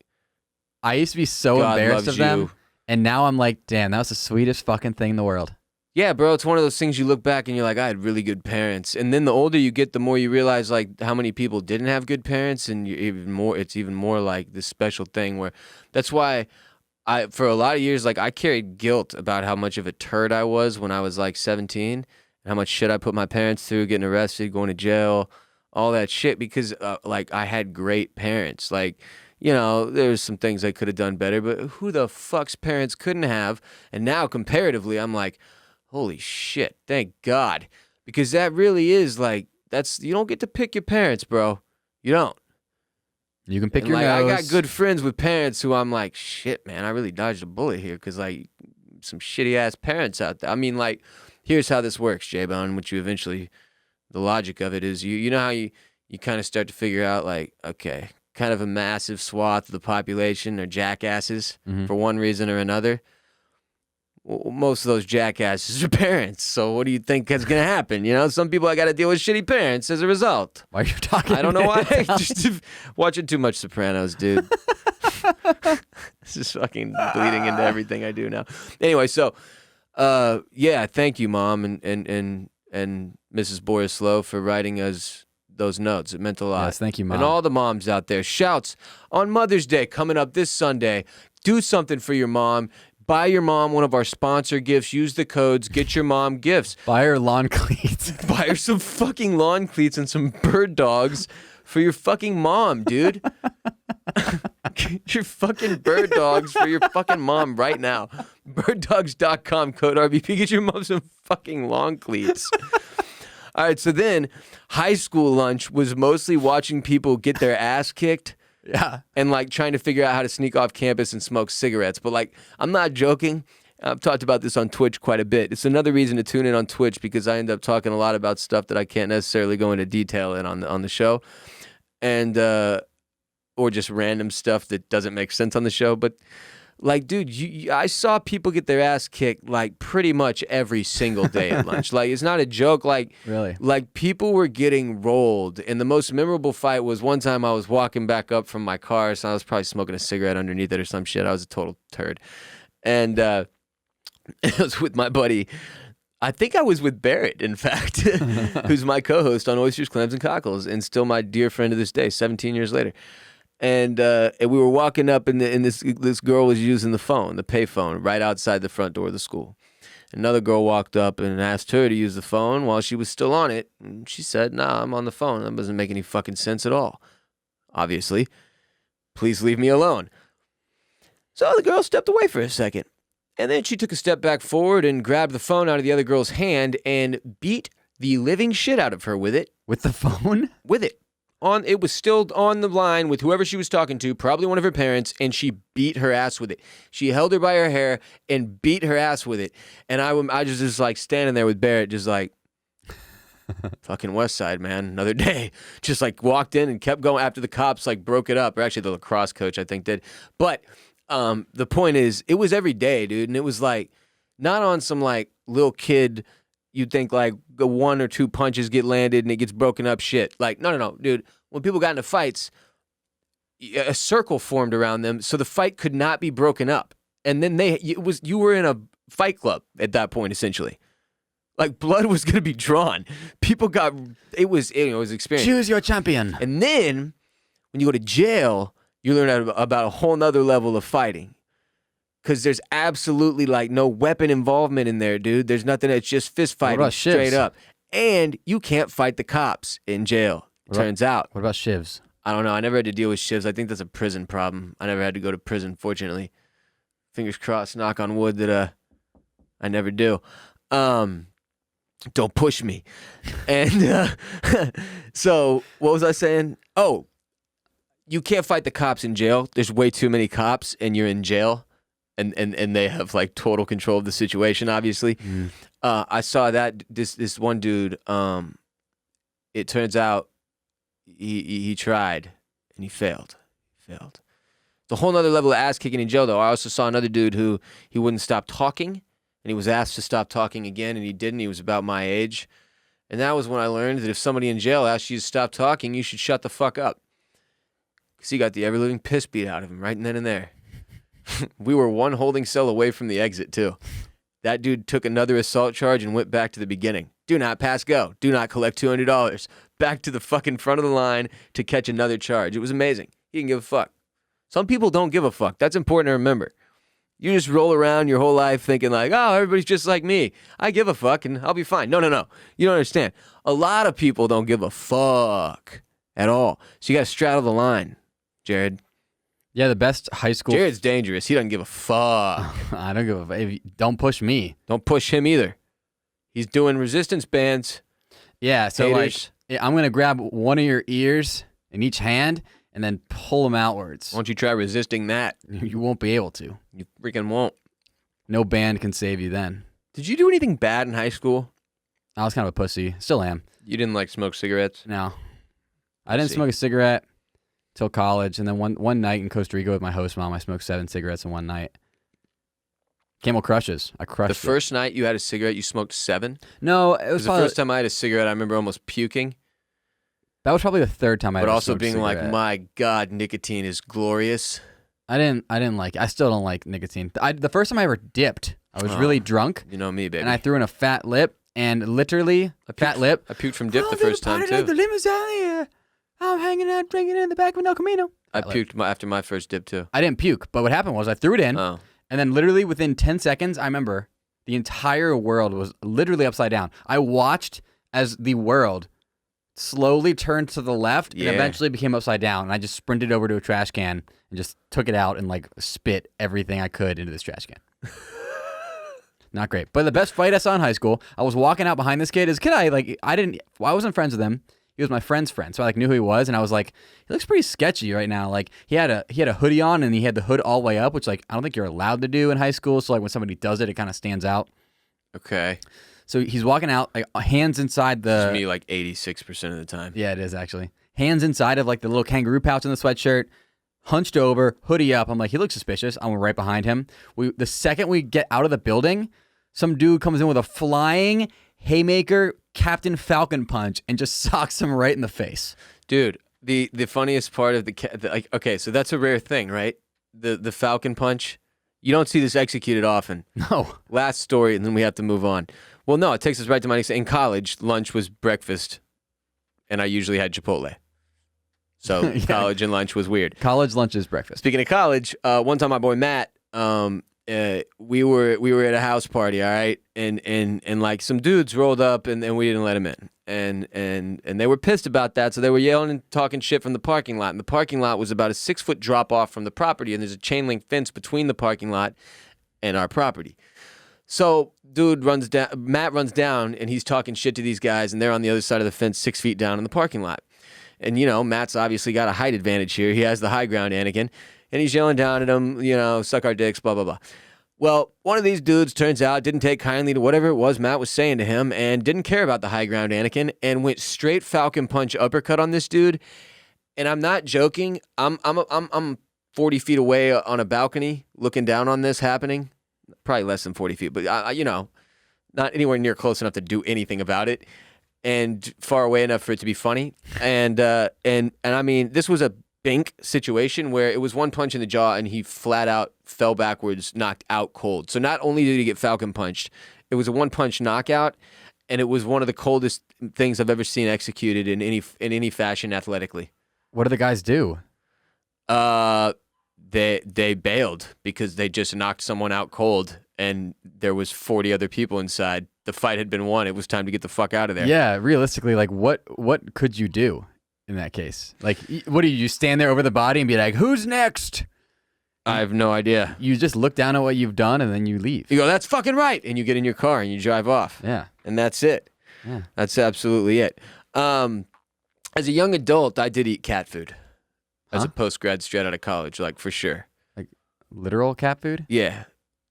I used to be so God embarrassed loves of them. you. And now I'm like, damn, that was the sweetest fucking thing in the world. Yeah, bro, it's one of those things you look back and you're like, I had really good parents. And then the older you get, the more you realize like how many people didn't have good parents, and it's even more like this special thing where that's why for a lot of years, like I carried guilt about how much of a turd I was when I was like 17 and how much shit I put my parents through, getting arrested, going to jail, all that shit because like I had great parents. Like, you know, there's some things I could have done better, but who the fuck's parents couldn't have? And now comparatively, I'm like, holy shit, thank God. Because that really is like, you don't get to pick your parents, bro. You don't. You can pick And your like, nose. I got good friends with parents who I'm like, shit, man, I really dodged a bullet here because like some shitty ass parents out there. I mean, like, here's how this works, J-Bone, which you eventually, the logic of it is you know how you kind of start to figure out like, okay, kind of a massive swath of the population are jackasses for one reason or another. Well, most of those jackasses are parents. So what do you think is going to happen? You know, some people I got to deal with shitty parents as a result. Why are you talking? I don't know why. Just watching too much Sopranos, dude. This is fucking bleeding into everything I do now. Anyway, so yeah, thank you, Mom and Mrs. Borislow for writing us those notes. It meant a lot. Yes, thank you, Mom. And all the moms out there, shouts on Mother's Day coming up this Sunday. Do something for your mom. Buy your mom one of our sponsor gifts. Use the codes. Get your mom gifts. Buy her lawn cleats. Buy her some fucking lawn cleats and some bird dogs for your fucking mom, dude. Get your fucking bird dogs for your fucking mom right now. Birddogs.com, code RBP. Get your mom some fucking lawn cleats. All right, so then high school lunch was mostly watching people get their ass kicked. Yeah. And like trying to figure out how to sneak off campus and smoke cigarettes. But like, I'm not joking. I've talked about this on Twitch quite a bit. It's another reason to tune in on Twitch because I end up talking a lot about stuff that I can't necessarily go into detail in on the show, and or just random stuff that doesn't make sense on the show. But like, dude, I saw people get their ass kicked like pretty much every single day at lunch. Like, it's not a joke. Like, Really? Like people were getting rolled. And the most memorable fight was one time I was walking back up from my car, so I was probably smoking a cigarette underneath it or some shit. I was a total turd, and it was with my buddy. I think I was with Barrett, in fact, who's my co-host on Oysters, Clams, and Cockles, and still my dear friend to this day, 17 years later. And we were walking up, and this girl was using the phone, the pay phone, right outside the front door of the school. Another girl walked up and asked her to use the phone while she was still on it. And she said, "Nah, I'm on the phone. That doesn't make any fucking sense at all. Obviously. Please leave me alone." So the girl stepped away for a second. And then she took a step back forward and grabbed the phone out of the other girl's hand and beat the living shit out of her with it. With the phone? With it. It was still on the line with whoever she was talking to, probably one of her parents, and she beat her ass with it. She held her by her hair and beat her ass with it. And I just like standing there with Barrett, just like, fucking West Side, man, another day. Just like walked in and kept going after the cops like broke it up. Or actually the lacrosse coach, I think, did. But the point is, it was every day, dude. And it was like, not on some like little kid, you'd think like the 1 or 2 punches get landed and it gets broken up shit. Like, no, dude. When people got into fights, a circle formed around them, so the fight could not be broken up. And then you were in a fight club at that point, essentially. Like, blood was going to be drawn. People it was experience. Choose your champion. And then when you go to jail, you learn about a whole nother level of fighting. Because there's absolutely like no weapon involvement in there, dude. There's nothing. It's just fist fighting straight up. And you can't fight the cops in jail, turns out. What about shivs? I don't know. I never had to deal with shivs. I think that's a prison problem. I never had to go to prison, fortunately. Fingers crossed, knock on wood that I never do. Don't push me. And so what was I saying? Oh, you can't fight the cops in jail. There's way too many cops and you're in jail. And they have like total control of the situation, obviously. I saw that this one dude, it turns out he tried and he failed. The whole nother level of ass kicking in jail, though. I also saw another dude who he wouldn't stop talking, and he was asked to stop talking again, and he didn't. He was about my age. And that was when I learned that if somebody in jail asks you to stop talking, you should shut the fuck up. Because he got the ever-living piss beat out of him right then and there. We were one holding cell away from the exit, too. That dude took another assault charge and went back to the beginning. Do not pass go. Do not collect $200. Back to the fucking front of the line to catch another charge. It was amazing. He didn't give a fuck. Some people don't give a fuck. That's important to remember. You just roll around your whole life thinking like, oh, everybody's just like me. I give a fuck and I'll be fine. No. You don't understand. A lot of people don't give a fuck at all. So you got to straddle the line, Jared. Yeah, the best high school. Jared's dangerous. He doesn't give a fuck. I don't give a fuck. Don't push me. Don't push him either. He's doing resistance bands. Yeah, so Haters. like, I'm going to grab one of your ears in each hand and then pull them outwards. Why don't you try resisting that? You won't be able to. You freaking won't. No band can save you then. Did you do anything bad in high school? I was kind of a pussy. Still am. You didn't like smoke cigarettes? No. I didn't smoke a cigarette till college, and then one night in Costa Rica with my host mom, I smoked 7 cigarettes in one night. Camel Crushes. I crushed The first night you had a cigarette, you smoked 7? No, it was The first time I had a cigarette, I remember almost puking. That was probably the third time I But ever also smoked being a cigarette. like, my God, nicotine is glorious. I didn't like it. I still don't like nicotine. The first time I ever dipped, I was really drunk. You know me, baby. And I threw in a fat lip, and literally, fat lip. I puked from dip the first time, too. The limo's out here. I'm hanging out, drinking in the back of an El Camino. I puked after my first dip, too. I didn't puke, but what happened was I threw it in, Oh. and then literally within 10 seconds, I remember the entire world was literally upside down. I watched as the world slowly turned to the left and eventually became upside down, and I just sprinted over to a trash can and just took it out and like spit everything I could into this trash can. Not great. But the best fight I saw in high school, I was walking out behind this kid. As a kid, I wasn't friends with him. He was my friend's friend, so I like knew who he was, and I was like, he looks pretty sketchy right now. Like he had a hoodie on, and he had the hood all the way up, which like I don't think you're allowed to do in high school. So like when somebody does it, it kind of stands out. Okay. So he's walking out, like hands inside the. It's me like 86% of the time. Yeah, it is actually. Hands inside of like the little kangaroo pouch in the sweatshirt, hunched over, hoodie up. I'm like, he looks suspicious. I'm right behind him. The second we get out of the building, some dude comes in with a flying haymaker Captain Falcon punch and just socks him right in the face. Dude, the funniest part of okay, so that's a rare thing, right? The Falcon punch. You don't see this executed often. No. Last story, and then we have to move on. Well, no, it takes us right to my next. In college, lunch was breakfast, and I usually had Chipotle. So Yeah. college and lunch was weird. College lunch is breakfast. Speaking of college, one time my boy Matt, we were at a house party, all right, and like some dudes rolled up and we didn't let them in, and they were pissed about that, so they were yelling and talking shit from the parking lot, and the parking lot was about a 6-foot drop off from the property, and there's a chain link fence between the parking lot and our property. So Matt runs down, and he's talking shit to these guys, and they're on the other side of the fence, 6 feet down in the parking lot. And, you know, Matt's obviously got a height advantage here. He has the high ground, Anakin. And he's yelling down at them, you know, suck our dicks, blah, blah, blah. Well, one of these dudes, turns out, didn't take kindly to whatever it was Matt was saying to him and didn't care about the high ground, Anakin, and went straight Falcon Punch uppercut on this dude. And I'm not joking. I'm 40 feet away on a balcony looking down on this happening. Probably less than 40 feet, but, you know, not anywhere near close enough to do anything about it. And far away enough for it to be funny. And I mean, this was a Bink situation where it was one punch in the jaw and he flat out fell backwards, knocked out cold. So not only did he get falcon punched, it was a one punch knockout, and it was one of the coldest things I've ever seen executed in any fashion athletically. What do the guys do? They bailed because they just knocked someone out cold, and there was 40 other people inside. The fight had been won. It was time to get the fuck out of there. Yeah, realistically, like what could you do in that case? Like, what do you stand there over the body and be like, "Who's next?" I have no idea. You just look down at what you've done and then you leave. You go, "That's fucking right," and you get in your car and you drive off. Yeah, and that's it. Yeah, that's absolutely it. As a young adult, I did eat cat food. As a post-grad straight out of college, like, for sure. like literal cat food. Yeah.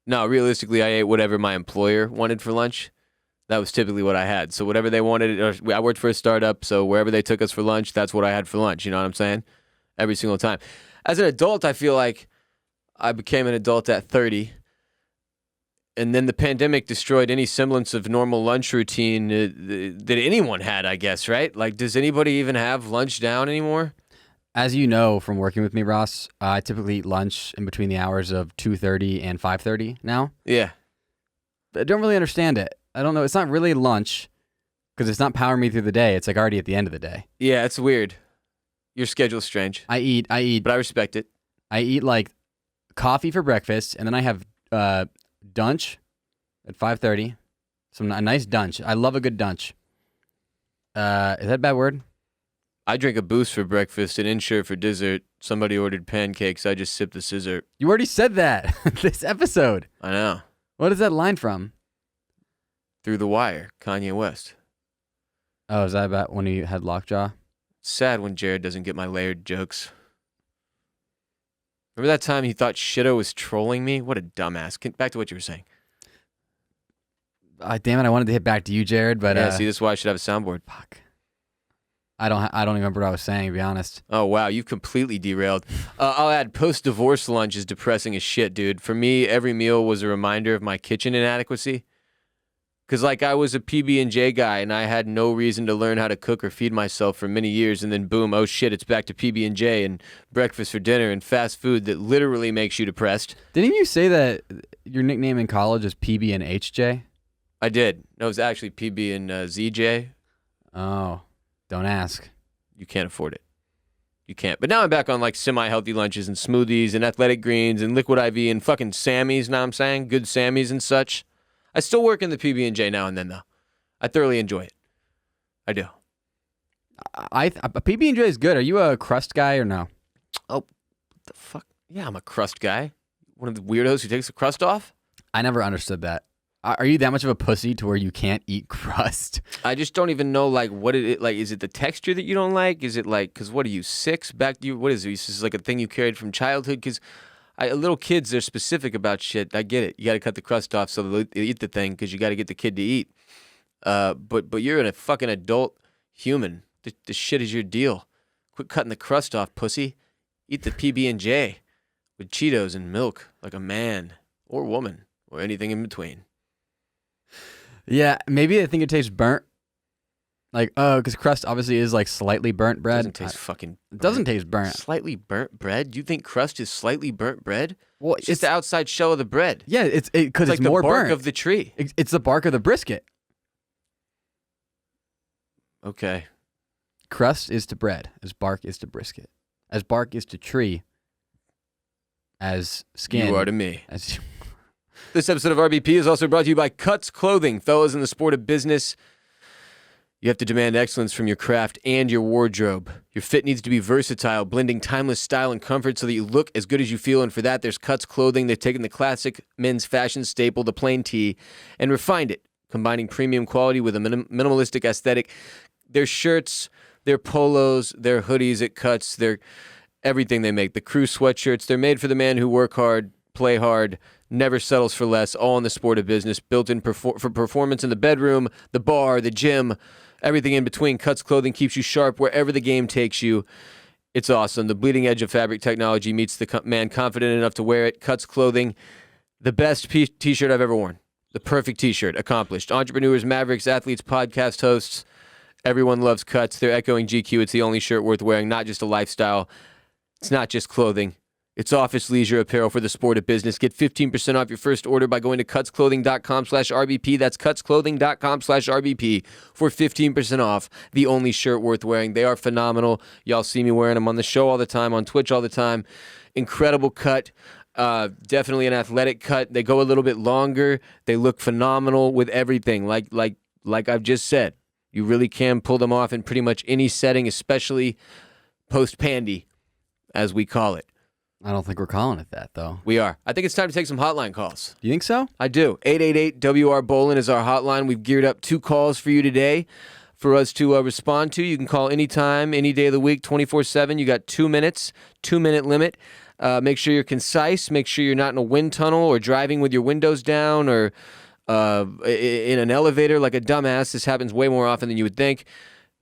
No, realistically, I ate whatever my employer wanted for lunch. That was typically what I had. So whatever they wanted, I worked for a startup, so wherever they took us for lunch, that's what I had for lunch. You know what I'm saying? Every single time. As an adult, I feel like I became an adult at 30, and then the pandemic destroyed any semblance of normal lunch routine that anyone had, I guess, right? Like, does anybody even have lunch down anymore? As you know from working with me, Ross, I typically eat lunch in between the hours of 2:30 and 5:30 now. Yeah. I don't really understand it. I don't know. It's not really lunch because it's not powering me through the day. It's like already at the end of the day. Yeah, it's weird. Your schedule's strange. I eat, but I respect it. I eat like coffee for breakfast, and then I have dunch at 5:30. A nice dunch. I love a good dunch. Is that a bad word? I drink a Boost for breakfast and Insure for dessert. Somebody ordered pancakes. I just sipped the scissor. You already said that this episode. I know. What is that line from? Through the Wire, Kanye West. Oh, is that about when he had lockjaw? Sad when Jared doesn't get my layered jokes. Remember that time he thought Shitto was trolling me? What a dumbass. Back to what you were saying. Damn it, I wanted to hit back to you, Jared, but yeah, see, this is why I should have a soundboard. Fuck. I don't even remember what I was saying, to be honest. Oh, wow, you've completely derailed. I'll add, post-divorce lunch is depressing as shit, dude. For me, every meal was a reminder of my kitchen inadequacy. Because, like, I was a PB&J guy, and I had no reason to learn how to cook or feed myself for many years, and then boom, oh shit, it's back to PB&J and breakfast for dinner and fast food that literally makes you depressed. Didn't you say that your nickname in college is PB&HJ? I did. No, it was actually PB and ZJ. Oh, don't ask. You can't afford it. You can't. But now I'm back on like semi-healthy lunches and smoothies and athletic greens and liquid IV and fucking Sammys, know what I'm saying? Good Sammys and such. I still work in the PB&J now and then, though. I thoroughly enjoy it. I do. A PB&J is good. Are you a crust guy or no? Oh, what the fuck? Yeah, I'm a crust guy. One of the weirdos who takes the crust off? I never understood that. Are you that much of a pussy to where you can't eat crust? I just don't even know, like, what it like. Is it the texture that you don't like? Is it like, because what are you, 6? Back to you, what is it? This is like a thing you carried from childhood? Because little kids, they're specific about shit. I get it. You got to cut the crust off so they eat the thing because you got to get the kid to eat. But you're a fucking adult human. The shit is your deal. Quit cutting the crust off, pussy. Eat the PB&J with Cheetos and milk like a man or woman or anything in between. Yeah, maybe I think it tastes burnt. Like, because crust obviously is like slightly burnt bread. It doesn't taste fucking burnt. It doesn't taste burnt. Slightly burnt bread? You think crust is slightly burnt bread? Well, it's just the outside shell of the bread. Yeah, it's because like it's more the bark burnt. of the tree. It's the bark of the brisket. Okay. Crust is to bread, as bark is to brisket, as bark is to tree, as skin. You are to me. As This episode of RBP is also brought to you by Cuts Clothing. Fellas in the sport of business, you have to demand excellence from your craft and your wardrobe. Your fit needs to be versatile, blending timeless style and comfort so that you look as good as you feel. And for that, there's Cuts Clothing. They've taken the classic men's fashion staple, the plain tee, and refined it, combining premium quality with a minimalistic aesthetic. Their shirts, their polos, their hoodies at Cuts, their everything they make. The crew sweatshirts, they're made for the man who work hard, play hard, never settles for less, all in the sport of business, built in for performance in the bedroom, the bar, the gym, everything in between. Cuts Clothing keeps you sharp wherever the game takes you. It's awesome. The bleeding edge of fabric technology meets the man confident enough to wear it. Cuts Clothing, the best t-shirt I've ever worn. The perfect t-shirt, accomplished. Entrepreneurs, mavericks, athletes, podcast hosts, everyone loves Cuts. They're echoing GQ. It's the only shirt worth wearing, not just a lifestyle. It's not just clothing. It's office leisure apparel for the sport of business. Get 15% off your first order by going to cutsclothing.com/RBP. That's cutsclothing.com/RBP for 15% off the only shirt worth wearing. They are phenomenal. Y'all see me wearing them on the show all the time, on Twitch all the time. Incredible cut. Definitely an athletic cut. They go a little bit longer. They look phenomenal with everything. Like I've just said, you really can pull them off in pretty much any setting, especially post-pandy, as we call it. I don't think we're calling it that, though. We are. I think it's time to take some hotline calls. Do you think so? I do. 888-WR-BOLEN is our hotline. We've geared up 2 calls for you today for us to respond to. You can call anytime, any day of the week, 24/7. You got 2 minutes, 2-minute limit. Make sure you're concise. Make sure you're not in a wind tunnel or driving with your windows down or in an elevator like a dumbass. This happens way more often than you would think.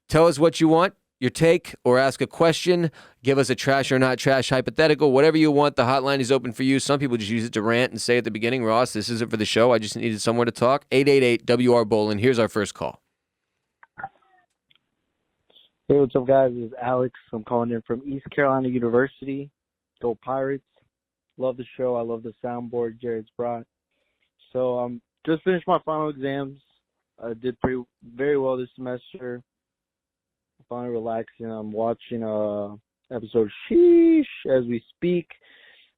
Tell us what you want, your take, or ask a question. Give us a trash or not trash hypothetical, whatever you want. The hotline is open for you. Some people just use it to rant and say at the beginning, Ross, this isn't for the show. I just needed somewhere to talk. 888-WR-BOLEN. Here's our first call. Hey, what's up, guys? This is Alex. I'm calling in from East Carolina University. Go Pirates. Love the show. I love the soundboard Jared's brought. So just finished my final exams. I did very well this semester. Finally relaxing. I'm watching episode of Sheesh as we speak.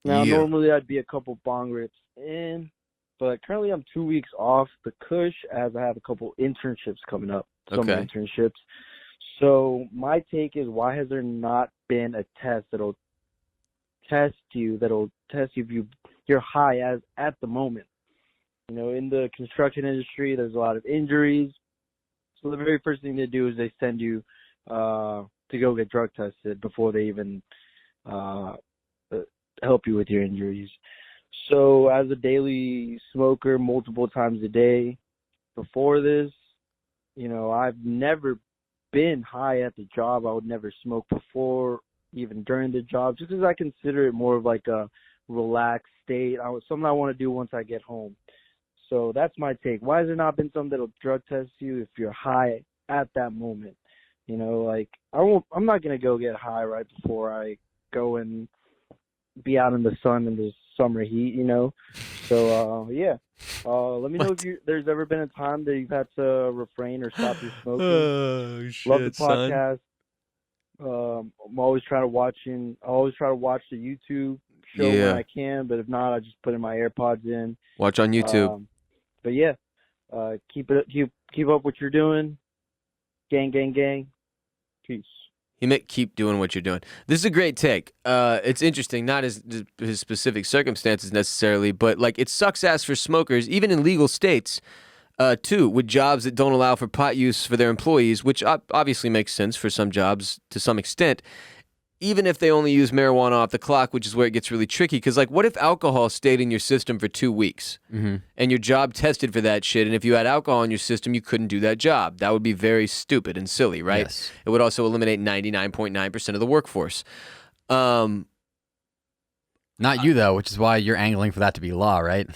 Now, normally I'd be a couple bong rips in, but currently I'm 2 weeks off the cush as I have a couple internships coming up. Summer internships. So my take is, why has there not been a test that'll test you if you're high as at the moment? You know, in the construction industry, there's a lot of injuries. So the very first thing they do is they send you to go get drug tested before they even help you with your injuries. So as a daily smoker multiple times a day before this, you know, I've never been high at the job. I would never smoke before, even during the job, just because I consider it more of like a relaxed state. Something I want to do once I get home. So that's my take. Why has there not been something that'll drug test you if you're high at that moment? You know, like I'm not gonna go get high right before I go and be out in the sun in the summer heat. You know, so yeah. Let me know if there's ever been a time that you've had to refrain or stop your smoking. Oh shit! Love the podcast. I'm always trying to watch the YouTube show when I can, but if not, I just put in my AirPods in. Watch on YouTube. But yeah, keep up what you're doing. Gang, gang, gang. Peace. You may keep doing what you're doing. This is a great take. It's interesting, not his specific circumstances necessarily, but like it sucks ass for smokers, even in legal states, too, with jobs that don't allow for pot use for their employees, which obviously makes sense for some jobs to some extent. Even if they only use marijuana off the clock, which is where it gets really tricky. Because, like, what if alcohol stayed in your system for 2 weeks and your job tested for that shit? And if you had alcohol in your system, you couldn't do that job. That would be very stupid and silly, right? Yes. It would also eliminate 99.9% of the workforce. Not you, though, which is why you're angling for that to be law, right?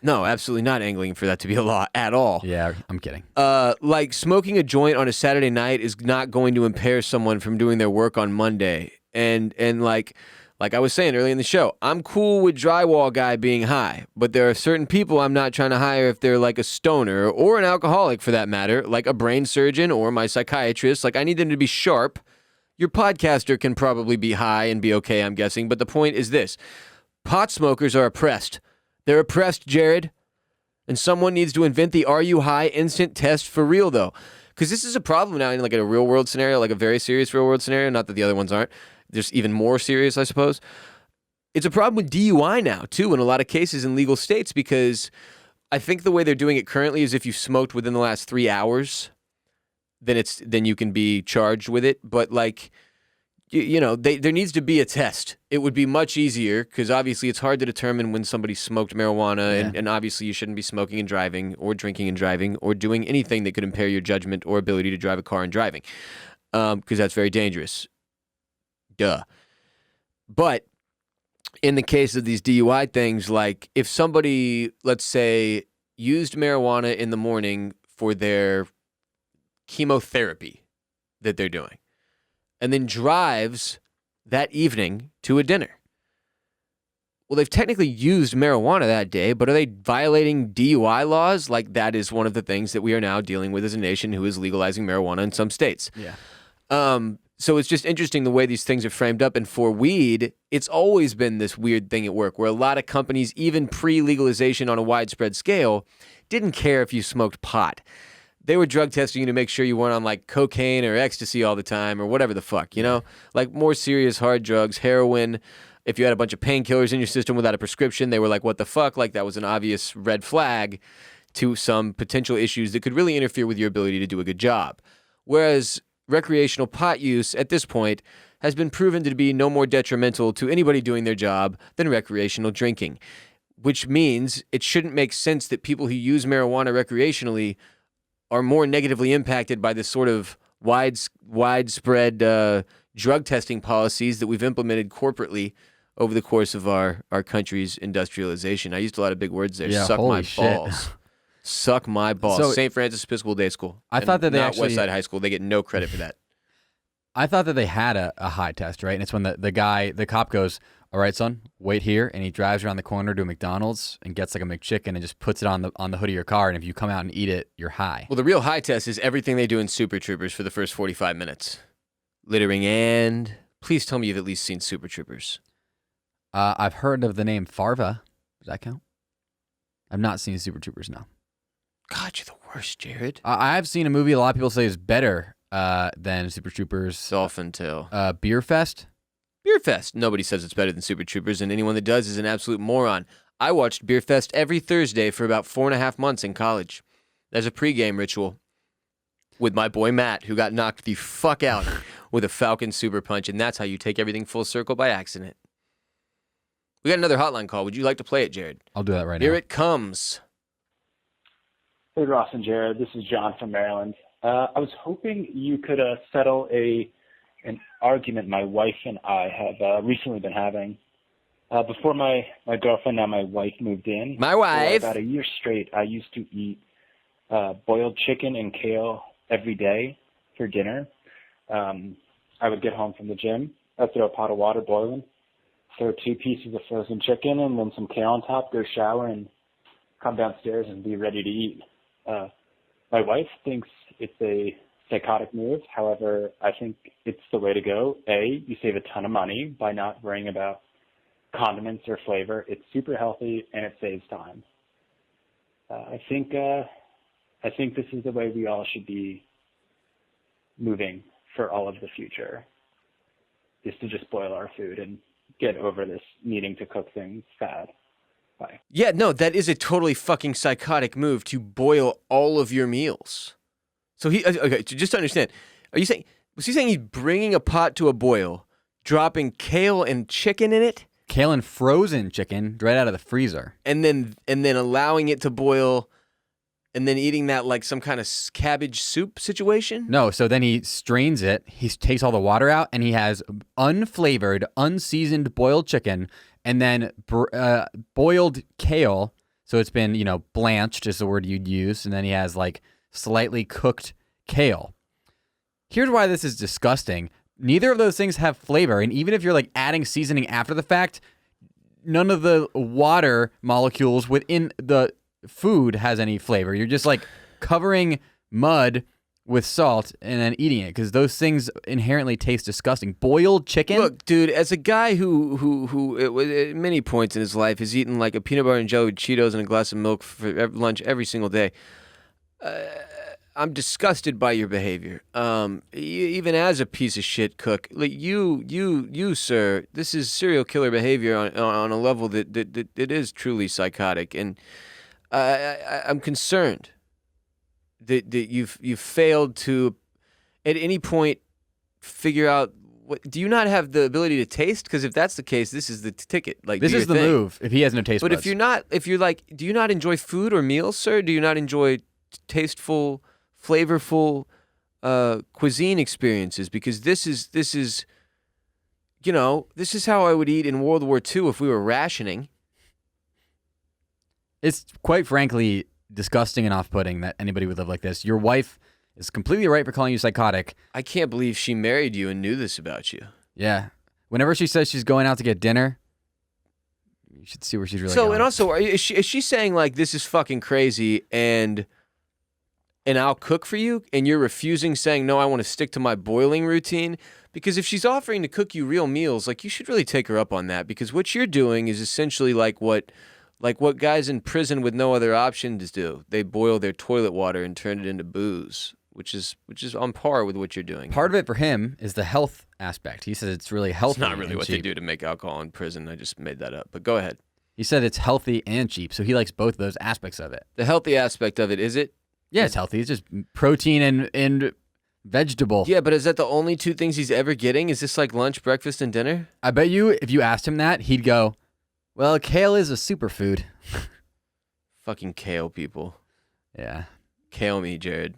No, absolutely not angling for that to be a law at all. Yeah, I'm kidding. Like, smoking a joint on a Saturday night is not going to impair someone from doing their work on Monday. And like I was saying earlier in the show, I'm cool with drywall guy being high, but there are certain people I'm not trying to hire if they're like a stoner or an alcoholic for that matter, like a brain surgeon or my psychiatrist. Like, I need them to be sharp. Your podcaster can probably be high and be okay, I'm guessing, but the point is this. Pot smokers are oppressed. They're oppressed, Jared. And someone needs to invent the Are You High instant test for real, though. Because this is a problem now in like a real world scenario, like a very serious real world scenario. Not that the other ones aren't. There's even more serious, I suppose. It's a problem with DUI now, too, in a lot of cases in legal states, because I think the way they're doing it currently is if you smoked within the last 3 hours, then you can be charged with it. But like, you know, there needs to be a test. It would be much easier because obviously it's hard to determine when somebody smoked marijuana, and obviously you shouldn't be smoking and driving or drinking and driving or doing anything that could impair your judgment or ability to drive a car and driving, because that's very dangerous. Duh. But in the case of these DUI things, like if somebody, let's say, used marijuana in the morning for their chemotherapy that they're doing, and then drives that evening to a dinner. Well, they've technically used marijuana that day, but are they violating DUI laws? Like, that is one of the things that we are now dealing with as a nation who is legalizing marijuana in some states. Yeah. So it's just interesting the way these things are framed up. And for weed, it's always been this weird thing at work where a lot of companies, even pre-legalization on a widespread scale, didn't care if you smoked pot. They were drug testing you to make sure you weren't on like cocaine or ecstasy all the time or whatever the fuck, you know? Like more serious hard drugs, heroin. If you had a bunch of painkillers in your system without a prescription, they were like, what the fuck? Like that was an obvious red flag to some potential issues that could really interfere with your ability to do a good job. Whereas recreational pot use at this point has been proven to be no more detrimental to anybody doing their job than recreational drinking, which means it shouldn't make sense that people who use marijuana recreationally are more negatively impacted by this sort of widespread drug testing policies that we've implemented corporately over the course of our country's industrialization. I used a lot of big words there. Yeah, Suck holy my shit. balls. Suck my balls. So- St. Francis Episcopal Day School. I thought that they not actually- Westside High School. They get no credit for that. I thought that they had a high test, right? And it's when the cop goes, all right, son, wait here. And he drives around the corner to a McDonald's and gets like a McChicken and just puts it on the hood of your car. And if you come out and eat it, you're high. Well, the real high test is everything they do in Super Troopers for the first 45 minutes. Littering and... Please tell me you've at least seen Super Troopers. I've heard of the name Farva. Does that count? I've not seen Super Troopers, no. God, you're the worst, Jared. I have seen a movie a lot of people say is better than Super Troopers. Dolphin Tail. Beer Fest. Beer Fest. Nobody says it's better than Super Troopers, and anyone that does is an absolute moron. I watched Beer Fest every Thursday for about 4.5 months in college. As a pregame ritual with my boy Matt, who got knocked the fuck out with a Falcon Super Punch, and that's how you take everything full circle by accident. We got another hotline call. Would you like to play it, Jared? I'll do that right Here now. it comes. Hey, Ross and Jared. This is John from Maryland. I was hoping you could settle an argument my wife and I have recently been having. Before my girlfriend, now my wife, moved in. My wife. For about a year straight, I used to eat boiled chicken and kale every day for dinner. I would get home from the gym. I'd throw a pot of water boiling, throw 2 pieces of frozen chicken and then some kale on top, go shower, and come downstairs and be ready to eat. My wife thinks it's a psychotic move. However, I think it's the way to go. A, you save a ton of money by not worrying about condiments or flavor. It's super healthy and it saves time. I think this is the way we all should be moving for all of the future, is to just boil our food and get over this needing to cook things fad. Bye. Yeah, no, that is a totally fucking psychotic move to boil all of your meals. So okay, just to understand, was he saying he's bringing a pot to a boil, dropping kale and chicken in it? Kale and frozen chicken right out of the freezer. And then allowing it to boil and then eating that like some kind of cabbage soup situation? No, so then he strains it, he takes all the water out, and he has unflavored, unseasoned boiled chicken, and then boiled kale. So it's been, blanched is the word you'd use, and then he has like slightly cooked kale. Here's why this is disgusting. Neither of those things have flavor, and even if you're like adding seasoning after the fact, none of the water molecules within the food has any flavor. You're just like covering mud with salt and then eating it because those things inherently taste disgusting. Boiled chicken. Look, dude, as a guy who at many points in his life has eaten like a peanut butter and jelly with Cheetos and a glass of milk for lunch every single day, I'm disgusted by your behavior. Even as a piece of shit cook, like you, sir, this is serial killer behavior on a level that is truly psychotic, and I'm concerned that you've failed to at any point figure out what. Do you not have the ability to taste? Because if that's the case, this is the ticket. Like this do is the your thing. move. If he has no taste But buds. if you're like, do you not enjoy food or meals, sir? Do you not enjoy tasteful, flavorful cuisine experiences? Because this is this is how I would eat in World War II if we were rationing. It's quite frankly disgusting and off-putting that anybody would live like this. Your wife is completely right for calling you psychotic. I can't believe she married you and knew this about you. Yeah. Whenever she says she's going out to get dinner, you should see where she's really So, going. and also, is she saying like this is fucking crazy and I'll cook for you, and you're refusing, saying no, I want to stick to my boiling routine? Because if she's offering to cook you real meals, like, you should really take her up on that, because what you're doing is essentially like what guys in prison with no other options do. They boil their toilet water and turn it into booze, which is on par with what you're doing. Part of it for him is the health aspect. He says it's really healthy. It's not really and what cheap. they do to make alcohol in prison. I just made that up, but go ahead. He said it's healthy and cheap, so he likes both of those aspects of it. The healthy aspect of it, is it? Yeah, it's healthy. It's just protein and vegetable. Yeah, but is that the only two things he's ever getting? Is this like lunch, breakfast, and dinner? I bet you if you asked him that, he'd go, well, kale is a superfood. Fucking kale people. Yeah. Kale me, Jared.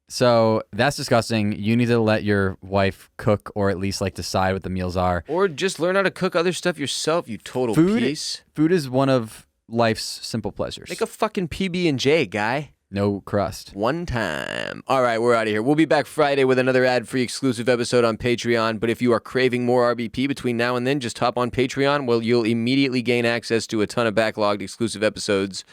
So that's disgusting. You need to let your wife cook, or at least like decide what the meals are. Or just learn how to cook other stuff yourself, you total Food- piece. Food is one of life's simple pleasures. Make a fucking PB&J, guy. No crust. One time. All right, we're out of here. We'll be back Friday with another ad-free exclusive episode on Patreon. But if you are craving more RBP between now and then, just hop on Patreon, where you'll immediately gain access to a ton of backlogged exclusive episodes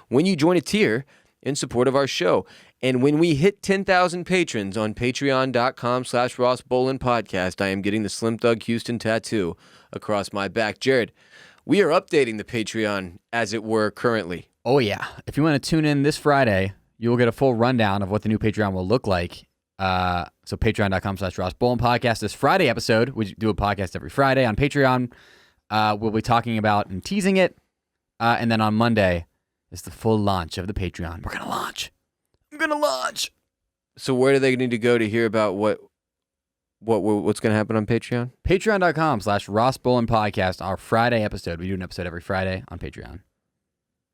when you join a tier in support of our show. And when we hit 10,000 patrons on patreon.com/Ross Bolen podcast, I am getting the Slim Thug Houston tattoo across my back. Jared, we are updating the Patreon, as it were, currently. Oh, yeah. If you want to tune in this Friday, you will get a full rundown of what the new Patreon will look like. So patreon.com/Ross Bolen podcast. This Friday episode, we do a podcast every Friday on Patreon. We'll be talking about and teasing it. And then on Monday is the full launch of the Patreon. We're going to launch. I'm going to launch. So where do they need to go to hear about what's going to happen on Patreon? Patreon.com/Ross Bolen podcast. Our Friday episode. We do an episode every Friday on Patreon.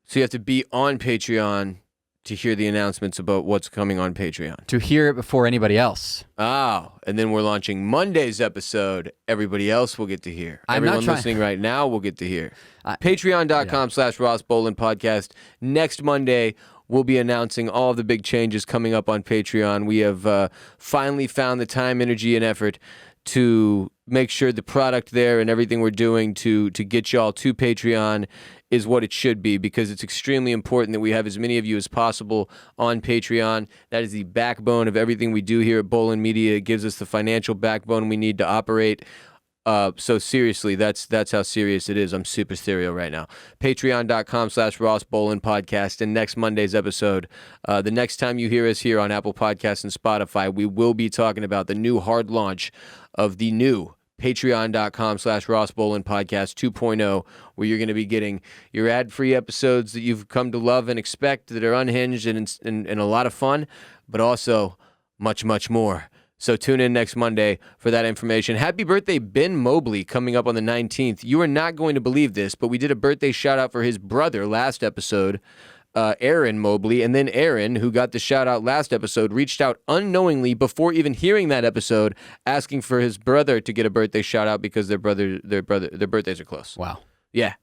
So you have to be on Patreon to hear the announcements about what's coming on Patreon. To hear it before anybody else. Oh, and then we're launching Monday's episode. Everybody else will get to hear. I'm not Everyone trying- listening right now will get to hear. Patreon.com/Ross Bolen podcast. Next Monday, we'll be announcing all of the big changes coming up on Patreon. We have finally found the time, energy, and effort to make sure the product there and everything we're doing to get y'all to Patreon is what it should be, because it's extremely important that we have as many of you as possible on Patreon. That is the backbone of everything we do here at Bolen Media. It gives us the financial backbone we need to operate. So seriously, that's how serious it is. I'm super serial right now. Patreon.com/Ross Bolen podcast. And next Monday's episode, the next time you hear us here on Apple Podcasts and Spotify, we will be talking about the new hard launch of the new Patreon.com/Ross Bolen podcast 2.0, where you're going to be getting your ad-free episodes that you've come to love and expect, that are unhinged and a lot of fun, but also much, much more. So tune in next Monday for that information. Happy birthday, Ben Mobley, coming up on the 19th. You are not going to believe this, but we did a birthday shout-out for his brother last episode, Aaron Mobley, and then Aaron, who got the shout-out last episode, reached out unknowingly before even hearing that episode, asking for his brother to get a birthday shout-out because their birthdays are close. Wow. Yeah.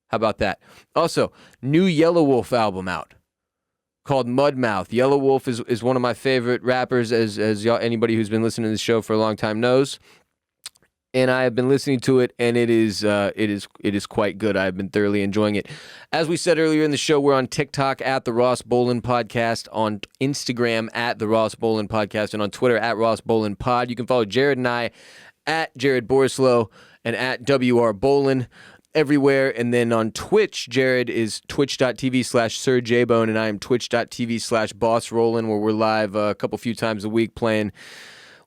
How about that? Also, new Yellow Wolf album out called Mudmouth. Yellow Wolf is one of my favorite rappers, as y'all, anybody who's been listening to this show for a long time knows. And I have been listening to it, and it is quite good. I've been thoroughly enjoying it. As we said earlier in the show, we're on TikTok at the Ross Bolen Podcast, on Instagram at the Ross Bolen Podcast, and on Twitter at Ross Bolen Pod. You can follow Jared and I at Jared Borislow and at WR Bolen everywhere. And then on Twitch, Jared is twitch.tv/SirJBone, and I am twitch.tv/BossRollin', where we're live a few times a week playing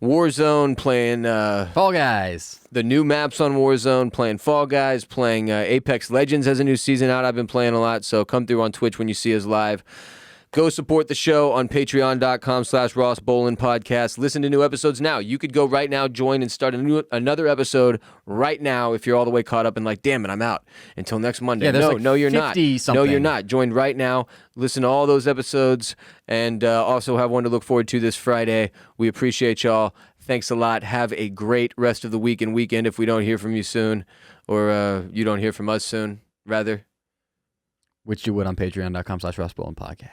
Warzone, playing Fall Guys. the new maps on Warzone, playing Fall Guys, playing Apex Legends has a new season out. I've been playing a lot, so come through on Twitch when you see us live. Go support the show on patreon.com/Ross Bolen podcast. Listen to new episodes now. You could go right now, join, and start another episode right now if you're all the way caught up and like, damn it, I'm out until next Monday. Yeah, there's no, like no, you're not. 50-something. No, you're not. Join right now. Listen to all those episodes, and also have one to look forward to this Friday. We appreciate y'all. Thanks a lot. Have a great rest of the week and weekend if we don't hear from you soon, or you don't hear from us soon, rather. Which you would on patreon.com/Ross Bolen podcast.